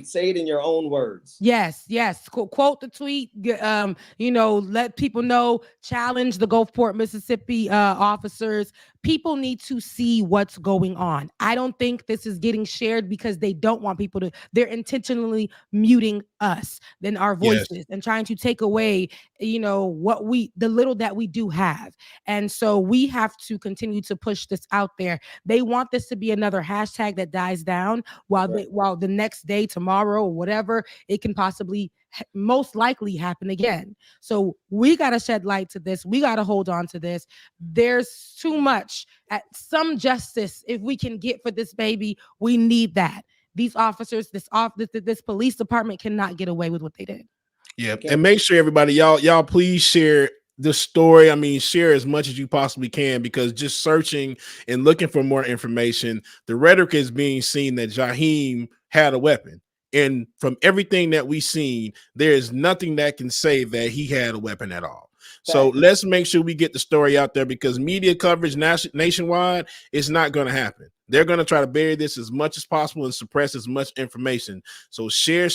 [SPEAKER 17] Say it in your own words.
[SPEAKER 8] Yes. Quote the tweet. Let people know. Challenge the Gulfport, Mississippi officers. People need to see what's going on. I don't think this is getting shared because they don't want people to. They're intentionally muting us, then our voices, and trying to take away, the little that we do have. And so we have to continue to push this out there. They want this to be another hashtag that dies down while the next day, tomorrow, or whatever, it can possibly most likely happen again. So we got to shed light to this. We got to hold on to this. There's too much. Some justice, if we can get for this baby, we need that. These officers, this police department cannot get away with what they did.
[SPEAKER 2] Yeah. And make sure everybody, y'all please share the story. I mean, share as much as you possibly can, because just searching and looking for more information, the rhetoric is being seen that Jaheim had a weapon. And from everything that we've seen, there is nothing that can say that he had a weapon at all. So let's make sure we get the story out there, because media coverage nationwide is not going to happen. They're going to try to bury this as much as possible and suppress as much information. So share.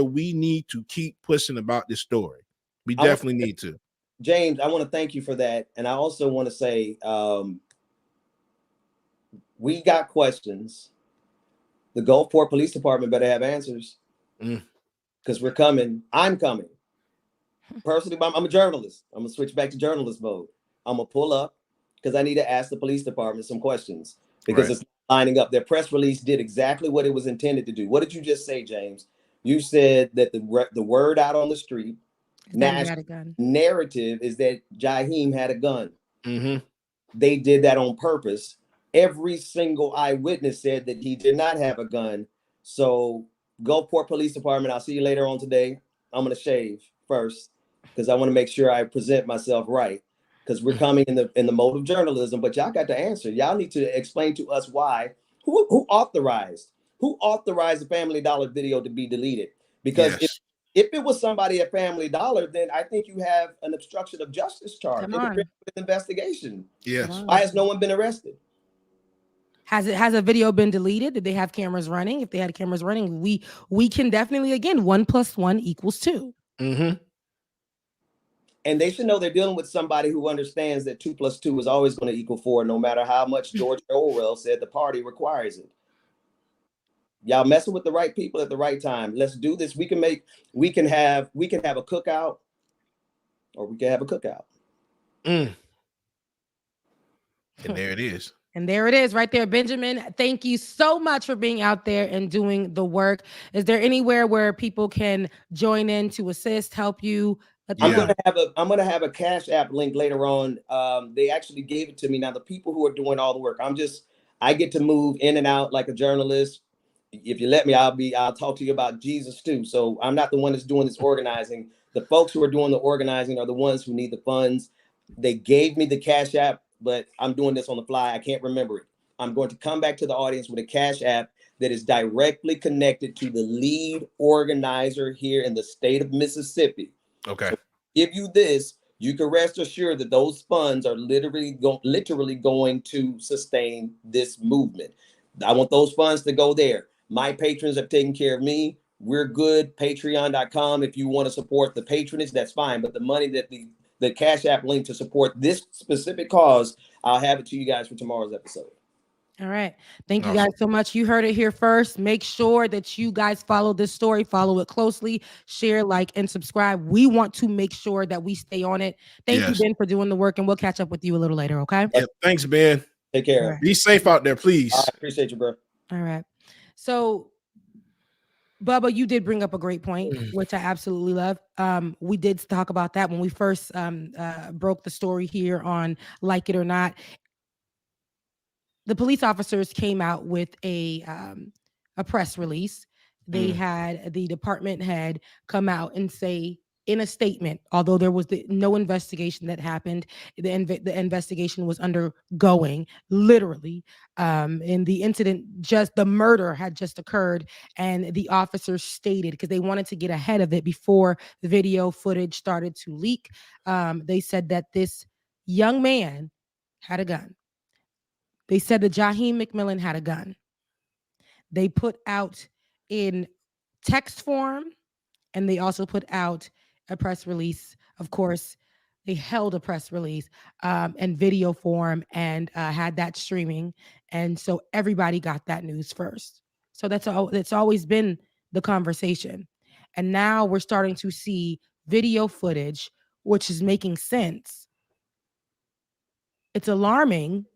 [SPEAKER 2] We need to keep pushing about this story. We definitely need to.
[SPEAKER 17] James, I want to thank you for that. And I also want to say we got questions. The Gulfport Police Department better have answers, because we're coming. I'm coming. Personally, I'm a journalist. I'm going to switch back to journalist mode. I'm gonna pull up because I need to ask the police department some questions because it's lining up. Their press release did exactly what it was intended to do. What did you just say, James? You said that the word out on the street, narrative is that Jaheim had a gun. They did that on purpose. Every single eyewitness said that he did not have a gun. So Gulfport Police Department, I'll see you later on today. I'm gonna shave first because I want to make sure I present myself right. Because we're coming in the mode of journalism, but y'all got to answer. Y'all need to explain to us why, who authorized the Family Dollar video to be deleted? Because if it was somebody at Family Dollar, then I think you have an obstruction of justice charge. Interfering with investigation.
[SPEAKER 2] Yes.
[SPEAKER 17] Why has no one been arrested?
[SPEAKER 8] Has a video been deleted? Did they have cameras running? If they had cameras running, we can definitely, again, 1 + 1 = 2.
[SPEAKER 17] And they should know they're dealing with somebody who understands that 2 + 2 is always going to equal 4, no matter how much George Orwell said the party requires it. Y'all messing with the right people at the right time. Let's do this. We can have a cookout, or we can have a cookout.
[SPEAKER 2] And there it is.
[SPEAKER 8] And there it is right there. Benjamin, thank you so much for being out there and doing the work. Is there anywhere where people can join in to assist, help you?
[SPEAKER 17] I'm gonna have a Cash App link later on. They actually gave it to me. Now the people who are doing all the work, I get to move in and out like a journalist. If you let me, I'll talk to you about Jesus too. So I'm not the one that's doing this organizing. The folks who are doing the organizing are the ones who need the funds. They gave me the Cash App, but I'm doing this on the fly. I can't remember it. I'm going to come back to the audience with a Cash App that is directly connected to the lead organizer here in the state of Mississippi.
[SPEAKER 2] Okay.
[SPEAKER 17] So give you this, you can rest assured that those funds are literally going to sustain this movement. I want those funds to go there. My patrons have taken care of me. We're good. Patreon.com. If you want to support the patronage, that's fine. But the money that the Cash App link to support this specific cause, I'll have it to you guys for tomorrow's episode.
[SPEAKER 8] All right. Thank you guys so much. You heard it here first. Make sure that you guys follow this story, follow it closely, share, like, and subscribe. We want to make sure that we stay on it. Thank you, Ben, for doing the work, and we'll catch up with you a little later, okay?
[SPEAKER 2] Yeah, thanks, Ben.
[SPEAKER 17] Take care.
[SPEAKER 8] Right.
[SPEAKER 2] Be safe out there, please.
[SPEAKER 17] I appreciate you, bro.
[SPEAKER 8] All right. So, Bubba, you did bring up a great point, which I absolutely love. We did talk about that when we first broke the story here on Like It or Not. The police officers came out with a press release. The department head come out and say in a statement, although there was no investigation that happened, the investigation was undergoing, literally. And the incident, the murder had just occurred, and the officers stated, because they wanted to get ahead of it before the video footage started to leak, they said that this young man had a gun. They said that Jaheim McMillan had a gun. They put out in text form, and they also put out a press release. Of course, they held a press release and video form and had that streaming. And so everybody got that news first. So that's always been the conversation. And now we're starting to see video footage, which is making sense. It's alarming.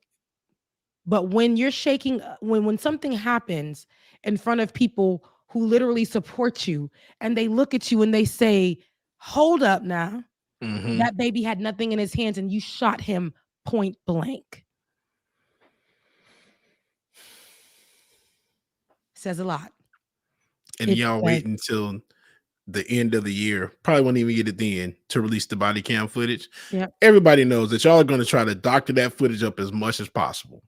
[SPEAKER 8] But when you're shaking, when something happens in front of people who literally support you, and they look at you and they say, hold up now, that baby had nothing in his hands and you shot him point blank. Says a lot.
[SPEAKER 2] And y'all wait until the end of the year, probably won't even get it then, to release the body cam footage.
[SPEAKER 8] Yep.
[SPEAKER 2] Everybody knows that y'all are going to try to doctor that footage up as much as possible.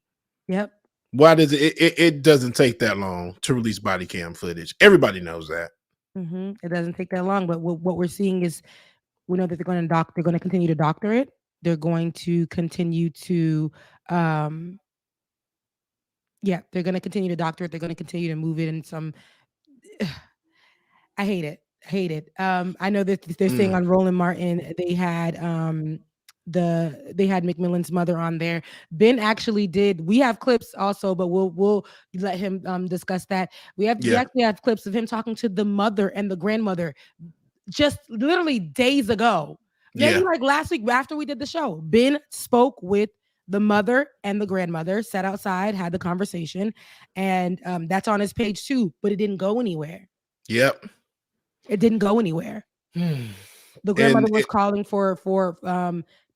[SPEAKER 8] Yep.
[SPEAKER 2] Why does it doesn't take that long to release body cam footage? Everybody knows that.
[SPEAKER 8] It doesn't take that long, but what we're seeing is, we know that they're going to continue to doctor it. They're going to continue to they're going to continue to doctor it. They're going to continue to move it in some. I hate it. I know that they're saying on Roland Martin they had McMillan's mother on there. Ben actually did. We have clips also, but we'll let him discuss that. We actually have clips of him talking to the mother and the grandmother just literally days ago Maybe like last week after we did the show, Ben spoke with the mother and the grandmother, sat outside, had the conversation, and that's on his page too, but it didn't go anywhere.
[SPEAKER 2] Yep.
[SPEAKER 8] It didn't go anywhere. The grandmother was calling for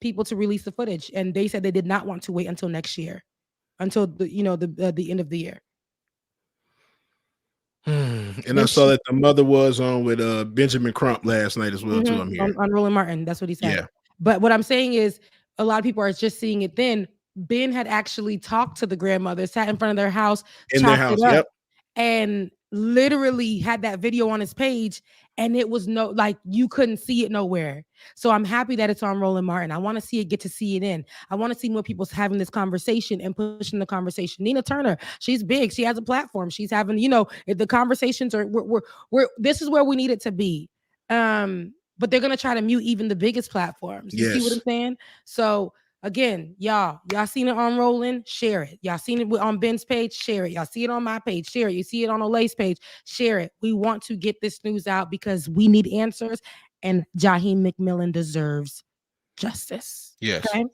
[SPEAKER 8] people to release the footage, and they said they did not want to wait until next year, until the end of the year.
[SPEAKER 2] And I saw that the mother was on with Benjamin Crump last night as well too. I'm here
[SPEAKER 8] on Roland Martin. That's what he said.
[SPEAKER 2] Yeah.
[SPEAKER 8] But what I'm saying is, a lot of people are just seeing it. Then Ben had actually talked to the grandmother, sat in front of their house,
[SPEAKER 2] Yep,
[SPEAKER 8] and literally had that video on his page, and it was you couldn't see it nowhere. So I'm happy that it's on Roland Martin. I want to get to see it in. I want to see more people having this conversation and pushing the conversation. Nina Turner, she's big. She has a platform. She's having, the conversations are we're this is where we need it to be. But they're gonna try to mute even the biggest platforms. You see what I'm saying? So again, y'all seen it on Roland, share it. Y'all seen it on Ben's page, share it. Y'all see it on my page, share it. You see it on Olay's page, share it. We want to get this news out because we need answers, and Jaheim McMillan deserves justice.
[SPEAKER 2] Yes.
[SPEAKER 8] Okay?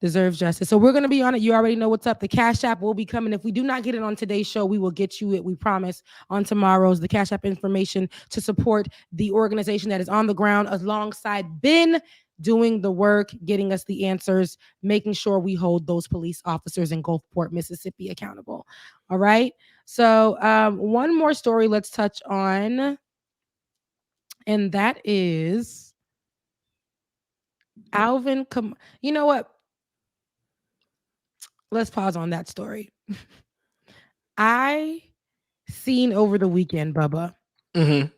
[SPEAKER 8] Deserves justice. So we're going to be on it. You already know what's up. The Cash App will be coming. If we do not get it on today's show, we will get you it. We promise on tomorrow's. The Cash App information to support the organization that is on the ground alongside Ben, doing the work, getting us the answers, making sure we hold those police officers in Gulfport, Mississippi accountable. All right. So one more story let's touch on. And that is Alvin. You know what? Let's pause on that story. I seen over the weekend, Bubba, the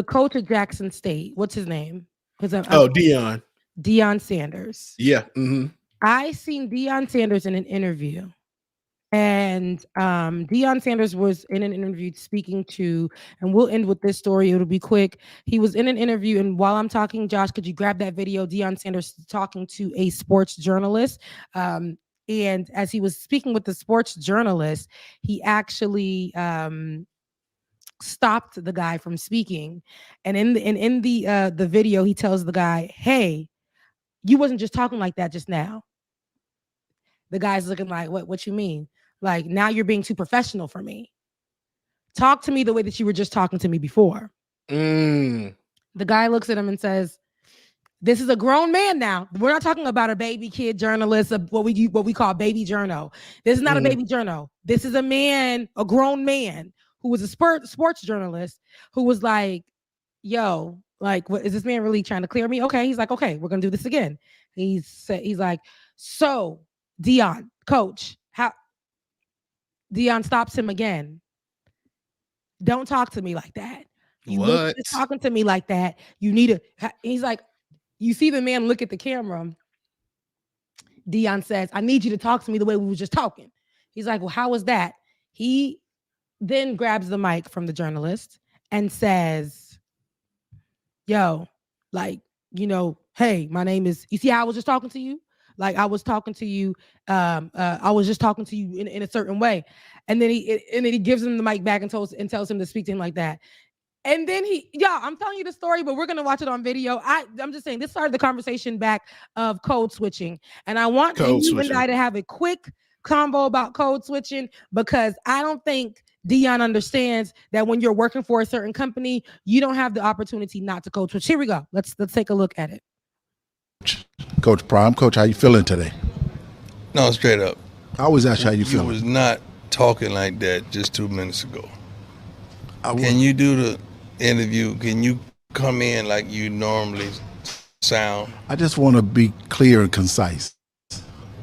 [SPEAKER 8] coach of Jackson State. What's his name?
[SPEAKER 2] Deion.
[SPEAKER 8] Deion Sanders.
[SPEAKER 2] Yeah.
[SPEAKER 8] I seen Deion Sanders in an interview. And Deion Sanders was in an interview speaking to, and we'll end with this story. It'll be quick. He was in an interview, and while I'm talking, Josh, could you grab that video? Deion Sanders talking to a sports journalist. And as he was speaking with the sports journalist, he actually stopped the guy from speaking. And in the video, he tells the guy, "Hey, you wasn't just talking like that just now." The guy's looking like, what you mean? Like, now you're being too professional for me. Talk to me the way that you were just talking to me before. The guy looks at him and says, "This is a grown man now. We're not talking about a baby kid journalist, what we call baby journo. This is not a baby journo. This is a man, a grown man who was a sports journalist who was like, yo, like, what is this man really trying to clear me? Okay." He's like, "Okay, we're going to do this again." He's like, "So Deion, coach, how?" Deion stops him again. "Don't talk to me like that. You look just talking to me like that. You need to." He's like, you see the man look at the camera. Deion says, "I need you to talk to me the way we were just talking." He's like, "Well, how was that?" He then grabs the mic from the journalist and says, "Yo, like, hey, my name is, you see how I was just talking to you? Like, I was talking to you, I was just talking to you in a certain way." And then he gives him the mic back and tells him to speak to him like that. And then I'm telling you the story, but we're gonna watch it on video. I'm just saying this started the conversation back of code switching, and I want you and I to have a quick convo about code switching, because I don't think Deion understands that when you're working for a certain company, you don't have the opportunity not to code switch. Here we go. Let's take a look at it.
[SPEAKER 19] Coach Prime, Coach, how you feeling today?
[SPEAKER 20] No, straight up.
[SPEAKER 19] I always ask you how you feeling.
[SPEAKER 20] You was not talking like that just 2 minutes ago. Can you do the interview? Can you come in like you normally sound?
[SPEAKER 19] I just want to be clear and concise.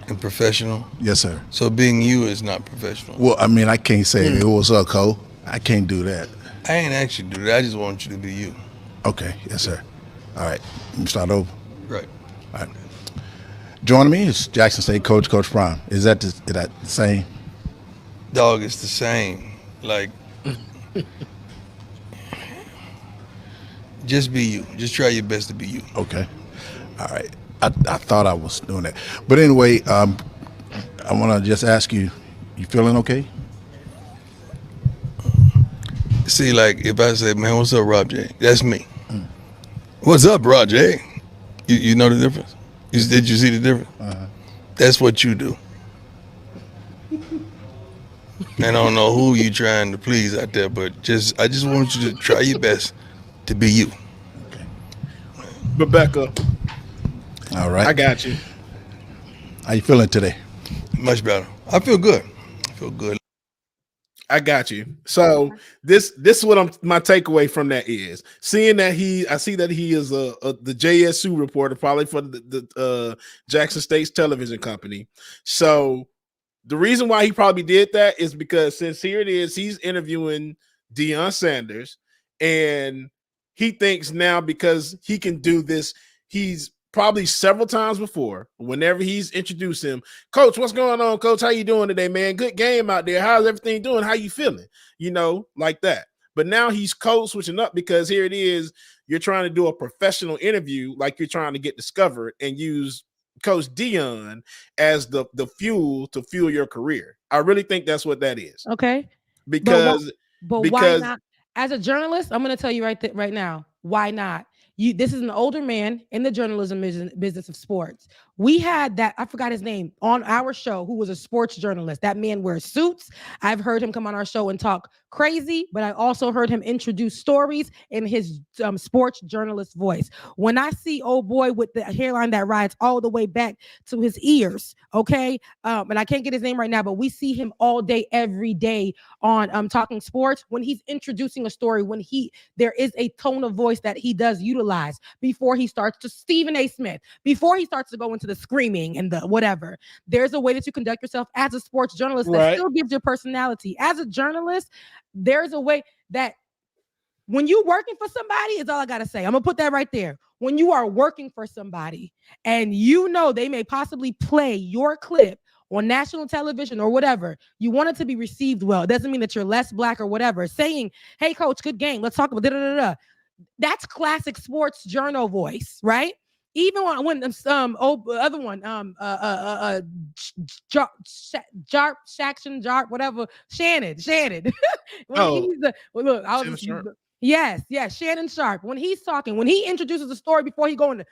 [SPEAKER 20] And professional?
[SPEAKER 19] Yes, sir.
[SPEAKER 20] So being you is not professional?
[SPEAKER 19] Well, I mean, I can't say, "Hey, what's up, Cole?" I can't do that.
[SPEAKER 20] I ain't asked you to do that. I just want you to be you.
[SPEAKER 19] Okay, yes, sir. All right, let me start over.
[SPEAKER 20] Right.
[SPEAKER 19] All right. Joining me is Jackson State coach, Coach Prime. Is that the same?
[SPEAKER 20] Dog, it's the same. Like, just be you. Just try your best to be you.
[SPEAKER 19] Okay. All right. I thought I was doing that. But anyway, I want to just ask you, you feeling okay?
[SPEAKER 20] See, like, if I say, "Man, what's up, Rob J?" That's me. What's up, Roger? You know the difference? Did you see the difference? That's what you do. And I don't know who you trying to please out there, but I just want you to try your best to be you.
[SPEAKER 6] Rebecca.
[SPEAKER 19] All right.
[SPEAKER 6] I got you.
[SPEAKER 19] How you feeling today?
[SPEAKER 20] Much better. I feel good.
[SPEAKER 6] I got you. So this is what my takeaway from that is seeing that I see that he is the JSU reporter, probably for the Jackson State's television company. So the reason why he probably did that is because since here it is, he's interviewing Deion Sanders, and he thinks now because he can do this, he's probably several times before, whenever he's introduced him, Coach, what's going on, Coach? How you doing today, man? Good game out there. How's everything doing? How you feeling? Like that. But now he's code switching up because here it is, you're trying to do a professional interview like you're trying to get discovered and use Coach Deion as the fuel to fuel your career. I really think that's what that is.
[SPEAKER 8] Okay.
[SPEAKER 6] Because
[SPEAKER 8] why not? As a journalist, I'm going to tell you right now, why not? This is an older man in the journalism business of sports. We had that, I forgot his name, on our show who was a sports journalist. That man wears suits. I've heard him come on our show and talk crazy, but I also heard him introduce stories in his sports journalist voice. When I see old boy with the hairline that rides all the way back to his ears, okay, and I can't get his name right now, but we see him all day, every day on Talking Sports. When he's introducing a story, there is a tone of voice that he does utilize before he starts to Stephen A. Smith, before he starts to go into the screaming and the whatever. There's a way that you conduct yourself as a sports journalist that still gives your personality. As a journalist, there's a way that when you're working for somebody, is all I got to say. I'm going to put that right there. When you are working for somebody and they may possibly play your clip on national television or whatever, you want it to be received well. It doesn't mean that you're less black or whatever. Saying, hey, coach, good game. Let's talk about da-da-da-da. That's classic sports journal voice, right? Even when other one, Shannon. Shannon Sharp. When he's talking, when he introduces the story before he go into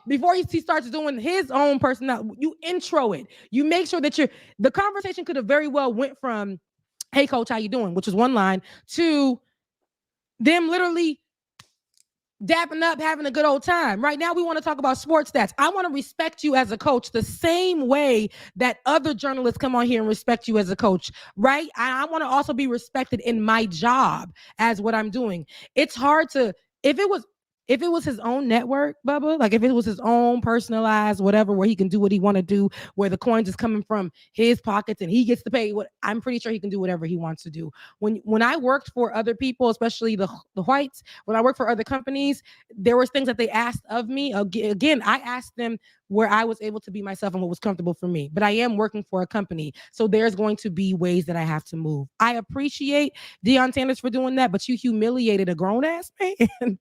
[SPEAKER 8] before he starts doing his own personality, you intro it. You make sure that the conversation could have very well went from, hey, coach, how you doing? Which is one line, to them literally dapping up, having a good old time. Right now, we want to talk about sports stats. I want to respect you as a coach the same way that other journalists come on here and respect you as a coach, right? I want to also be respected in my job as what I'm doing. It's hard to, if it was his own network, Bubba, like if it was his own personalized whatever, where he can do what he want to do, where the coins is coming from his pockets and he gets to pay, I'm pretty sure he can do whatever he wants to do. When I worked for other people, especially the whites, when I worked for other companies, there was things that they asked of me. Again, I asked them where I was able to be myself and what was comfortable for me. But I am working for a company, so there's going to be ways that I have to move. I appreciate Deion Sanders for doing that, but you humiliated a grown-ass man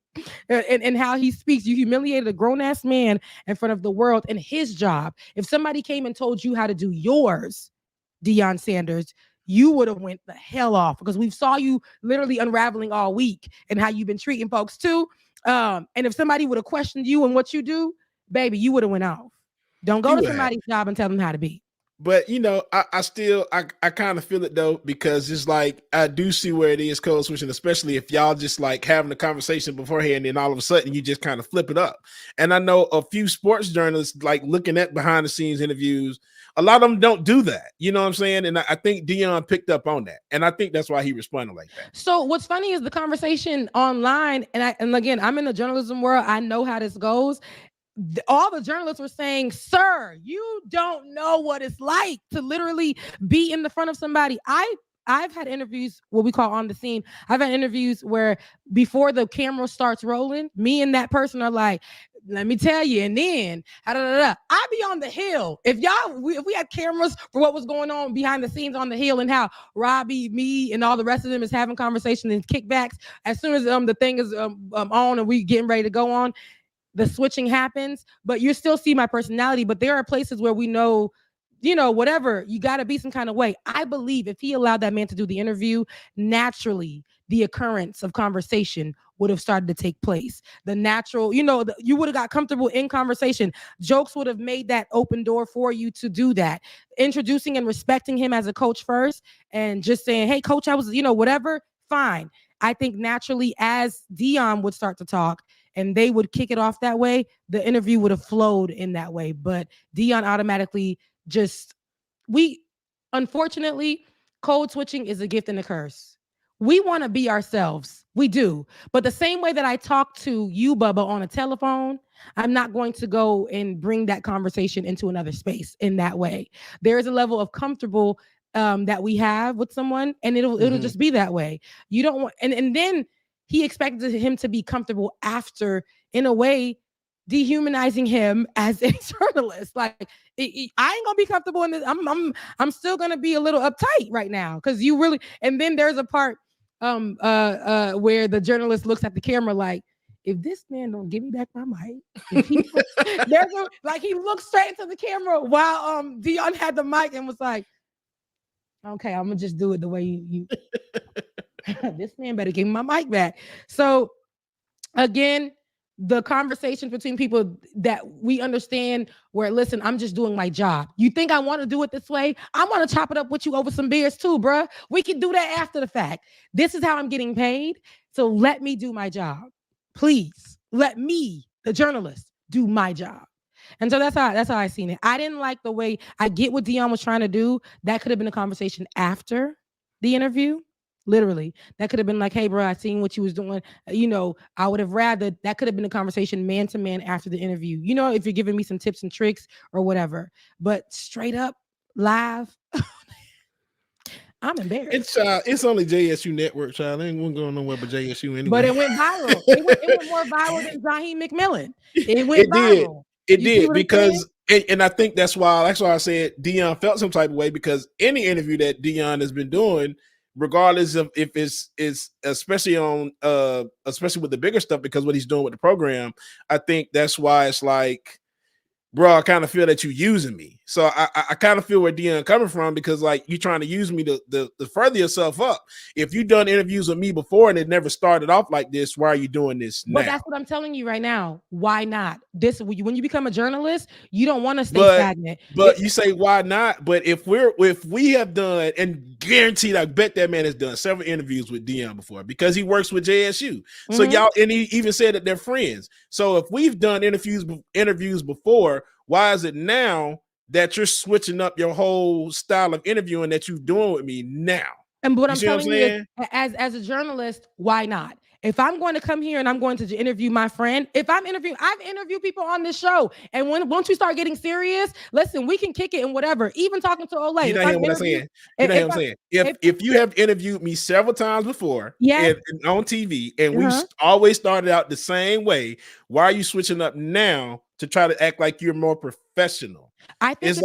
[SPEAKER 8] and how he speaks. You humiliated a grown-ass man in front of the world in his job. If somebody came and told you how to do yours, Deion Sanders, you would have went the hell off, because we saw you literally unraveling all week and how you've been treating folks too. And if somebody would have questioned you and what you do, baby, you would have went off. Don't go to somebody's job and tell them how to be.
[SPEAKER 6] But I kind of feel it though, because it's like I do see where it is code switching, especially if y'all just like having a conversation beforehand and all of a sudden you just kind of flip it up. And I know a few sports journalists like looking at behind the scenes interviews, a lot of them don't do that. You know what I'm saying? And I think Deion picked up on that, and I think that's why he responded like that.
[SPEAKER 8] So what's funny is the conversation online, and again, I'm in the journalism world. I know how this goes. All the journalists were saying, sir, you don't know what it's like to literally be in the front of somebody. I've had interviews, what we call on the scene. I've had interviews where before the camera starts rolling, me and that person are like, let me tell you, and then I be on the hill. If we had cameras for what was going on behind the scenes on the hill, and how Robbie, me, and all the rest of them is having conversations and kickbacks, as soon as the thing is on and we getting ready to go on, the switching happens. But you still see my personality. But there are places where we know, whatever, you got to be some kind of way. I believe if he allowed that man to do the interview, naturally the occurrence of conversation would have started to take place. The natural, you would have got comfortable in conversation. Jokes would have made that open door for you to do that. Introducing and respecting him as a coach first and just saying, hey, coach, I was, whatever, fine. I think naturally as Deion would start to talk and they would kick it off that way, the interview would have flowed in that way. But Deion automatically unfortunately, code switching is a gift and a curse. We want to be ourselves. We do. But the same way that I talk to you, Bubba, on a telephone, I'm not going to go and bring that conversation into another space in that way. There is a level of comfortable that we have with someone, and it'll just be that way. You don't want, and then he expected him to be comfortable after, in a way, dehumanizing him as a journalist. Like, I ain't gonna be comfortable in this. I'm still gonna be a little uptight right now because you really. And then there's a part where the journalist looks at the camera like, if this man don't give me back my mic, he looks straight into the camera while Deion had the mic and was like, okay, I'm gonna just do it the way you this man better give me my mic back. So again, the conversations between people that we understand where, listen, I'm just doing my job. You think I want to do it this way? I want to chop it up with you over some beers too, bruh. We can do that after the fact. This is how I'm getting paid. So let me do my job. Please let me, the journalist, do my job. And so that's how I seen it. I didn't like the way, I get what Deion was trying to do. That could have been a conversation after the interview. Literally, that could have been like, hey, bro, I seen what you was doing. I would have rather that could have been a conversation man to man after the interview. If you're giving me some tips and tricks or whatever. But straight up live, I'm embarrassed.
[SPEAKER 2] It's only JSU Network, child. It ain't going nowhere but JSU anyway.
[SPEAKER 8] But it went viral. It went more viral than Jaheim McMillan. It went viral.
[SPEAKER 2] It did because, and I think that's why I said Deion felt some type of way, because any interview that Deion has been doing, regardless of if it's especially with the bigger stuff, because what he's doing with the program, I think that's why it's like, bro, I kind of feel that you're using me. So I kind of feel where Deion coming from, because like you're trying to use me to further yourself up. If you've done interviews with me before and it never started off like this, why are you doing this now?
[SPEAKER 8] But that's what I'm telling you right now. Why not? When you become a journalist, you don't want to stay stagnant.
[SPEAKER 2] But you say why not? But if we have done, and guaranteed, I bet that man has done several interviews with Deion before, because he works with JSU. So y'all, and he even said that they're friends. So if we've done interviews before, why is it now that you're switching up your whole style of interviewing that you're doing with me now?
[SPEAKER 8] And what I'm telling you is, as a journalist, why not? If I'm going to come here and I'm going to interview my friend, I've interviewed people on this show. And once we start getting serious, listen, we can kick it and whatever. Even talking to Olay.
[SPEAKER 2] You know what I'm saying? If you have interviewed me several times before and on TV, and we always started out the same way, why are you switching up now to try to act like you're more professional?
[SPEAKER 8] I think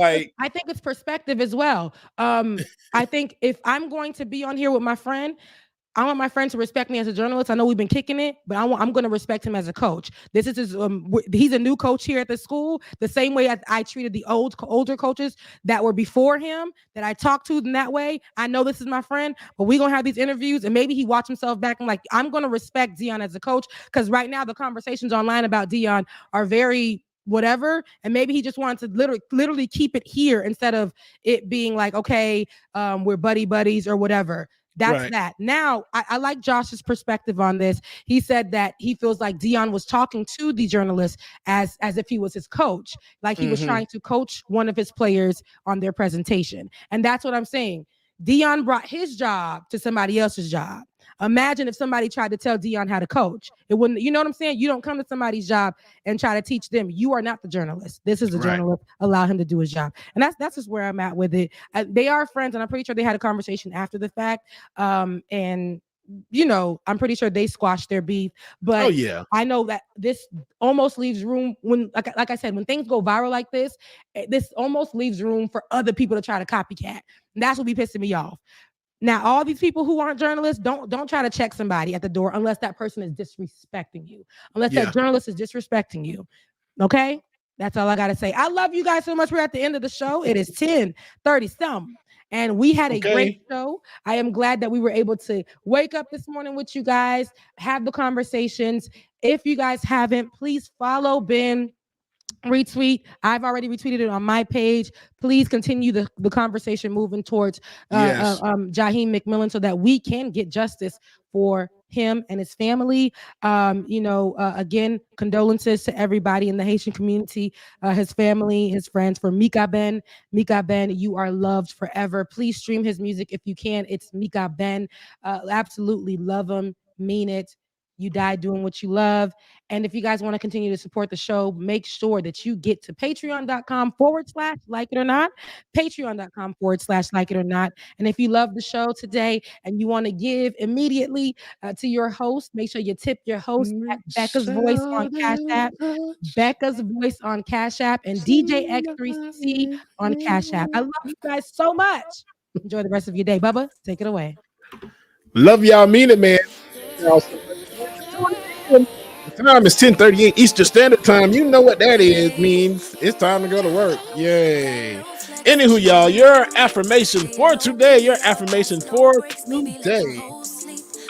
[SPEAKER 8] it's perspective as well. I think if I'm going to be on here with my friend, I want my friend to respect me as a journalist. I know we've been kicking it, but I'm going to respect him as a coach. This is he's a new coach here at the school. The same way I treated the older coaches that were before him, that I talked to in that way. I know this is my friend, but we're going to have these interviews, and maybe he watched himself back and like, I'm going to respect Deion as a coach, because right now the conversations online about Deion are very whatever, and maybe he just wanted to literally keep it here instead of it being like, okay, we're buddies or whatever. That's that. Now, I like Josh's perspective on this. He said that he feels like Deion was talking to the journalist as if he was his coach, like he was trying to coach one of his players on their presentation. And that's what I'm saying. Deion brought his job to somebody else's job. Imagine if somebody tried to tell Deion how to coach. It wouldn't, you know what I'm saying? You don't come to somebody's job and try to teach them. You are not the journalist. This is the journalist. Allow him to do his job. And that's just where I'm at with it. They are friends, and I'm pretty sure they had a conversation after the fact. And I'm pretty sure they squashed their beef. But I know that this almost leaves room when, like I said, when things go viral like this almost leaves room for other people to try to copycat. And that's what be pissing me off. Now, all these people who aren't journalists, don't try to check somebody at the door unless that person is disrespecting you. Unless that journalist is disrespecting you. Okay? That's all I got to say. I love you guys so much. We're at the end of the show. It is 10:30 something. And we had a great
[SPEAKER 2] Okay.
[SPEAKER 8] show. I am glad that we were able to wake up this morning with you guys, have the conversations. If you guys haven't, please follow Ben. Retweet. I've already retweeted it on my page. Please continue the conversation moving towards
[SPEAKER 2] Yes.
[SPEAKER 8] Jaheim McMillan so that we can get justice for him and his family. Again, condolences to everybody in the Haitian community, his family, his friends. For Mika Ben. Mika Ben, you are loved forever. Please stream his music if you can. It's Mika Ben. Absolutely love him. Mean it. You died doing what you love. And if you guys want to continue to support the show, make sure that you get to patreon.com/like it or not, patreon.com/like it or not. And if you love the show today and you want to give immediately to your host, make sure you tip your host at Becca's Voice on Cash App, Becca's Voice on Cash App, and DJ X3C on Cash App. I love you guys so much. Enjoy the rest of your day. Bubba, take it away.
[SPEAKER 2] Love y'all, mean it, man. Y'all so much for tuning in. The time is 10:38 Eastern Standard Time. You know what that is. Means it's time to go to work. Yay. Anywho, y'all, your affirmation for today,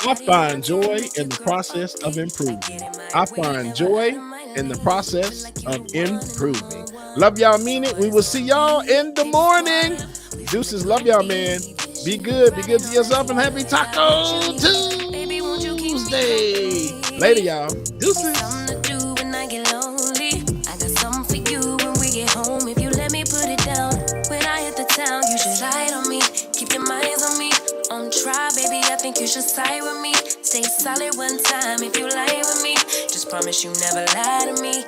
[SPEAKER 2] I find joy in the process of improving. I find joy in the process of improving. Love y'all, mean it. We will see y'all in the morning. Deuces, love y'all, man. Be good to yourself, and happy Taco Tuesday. Later, y'all. Deuces.
[SPEAKER 3] You should slide on me, keep your minds on me. On try, baby, I think you should side with me. Stay solid one time if you lie with me. Just promise you never lie to me.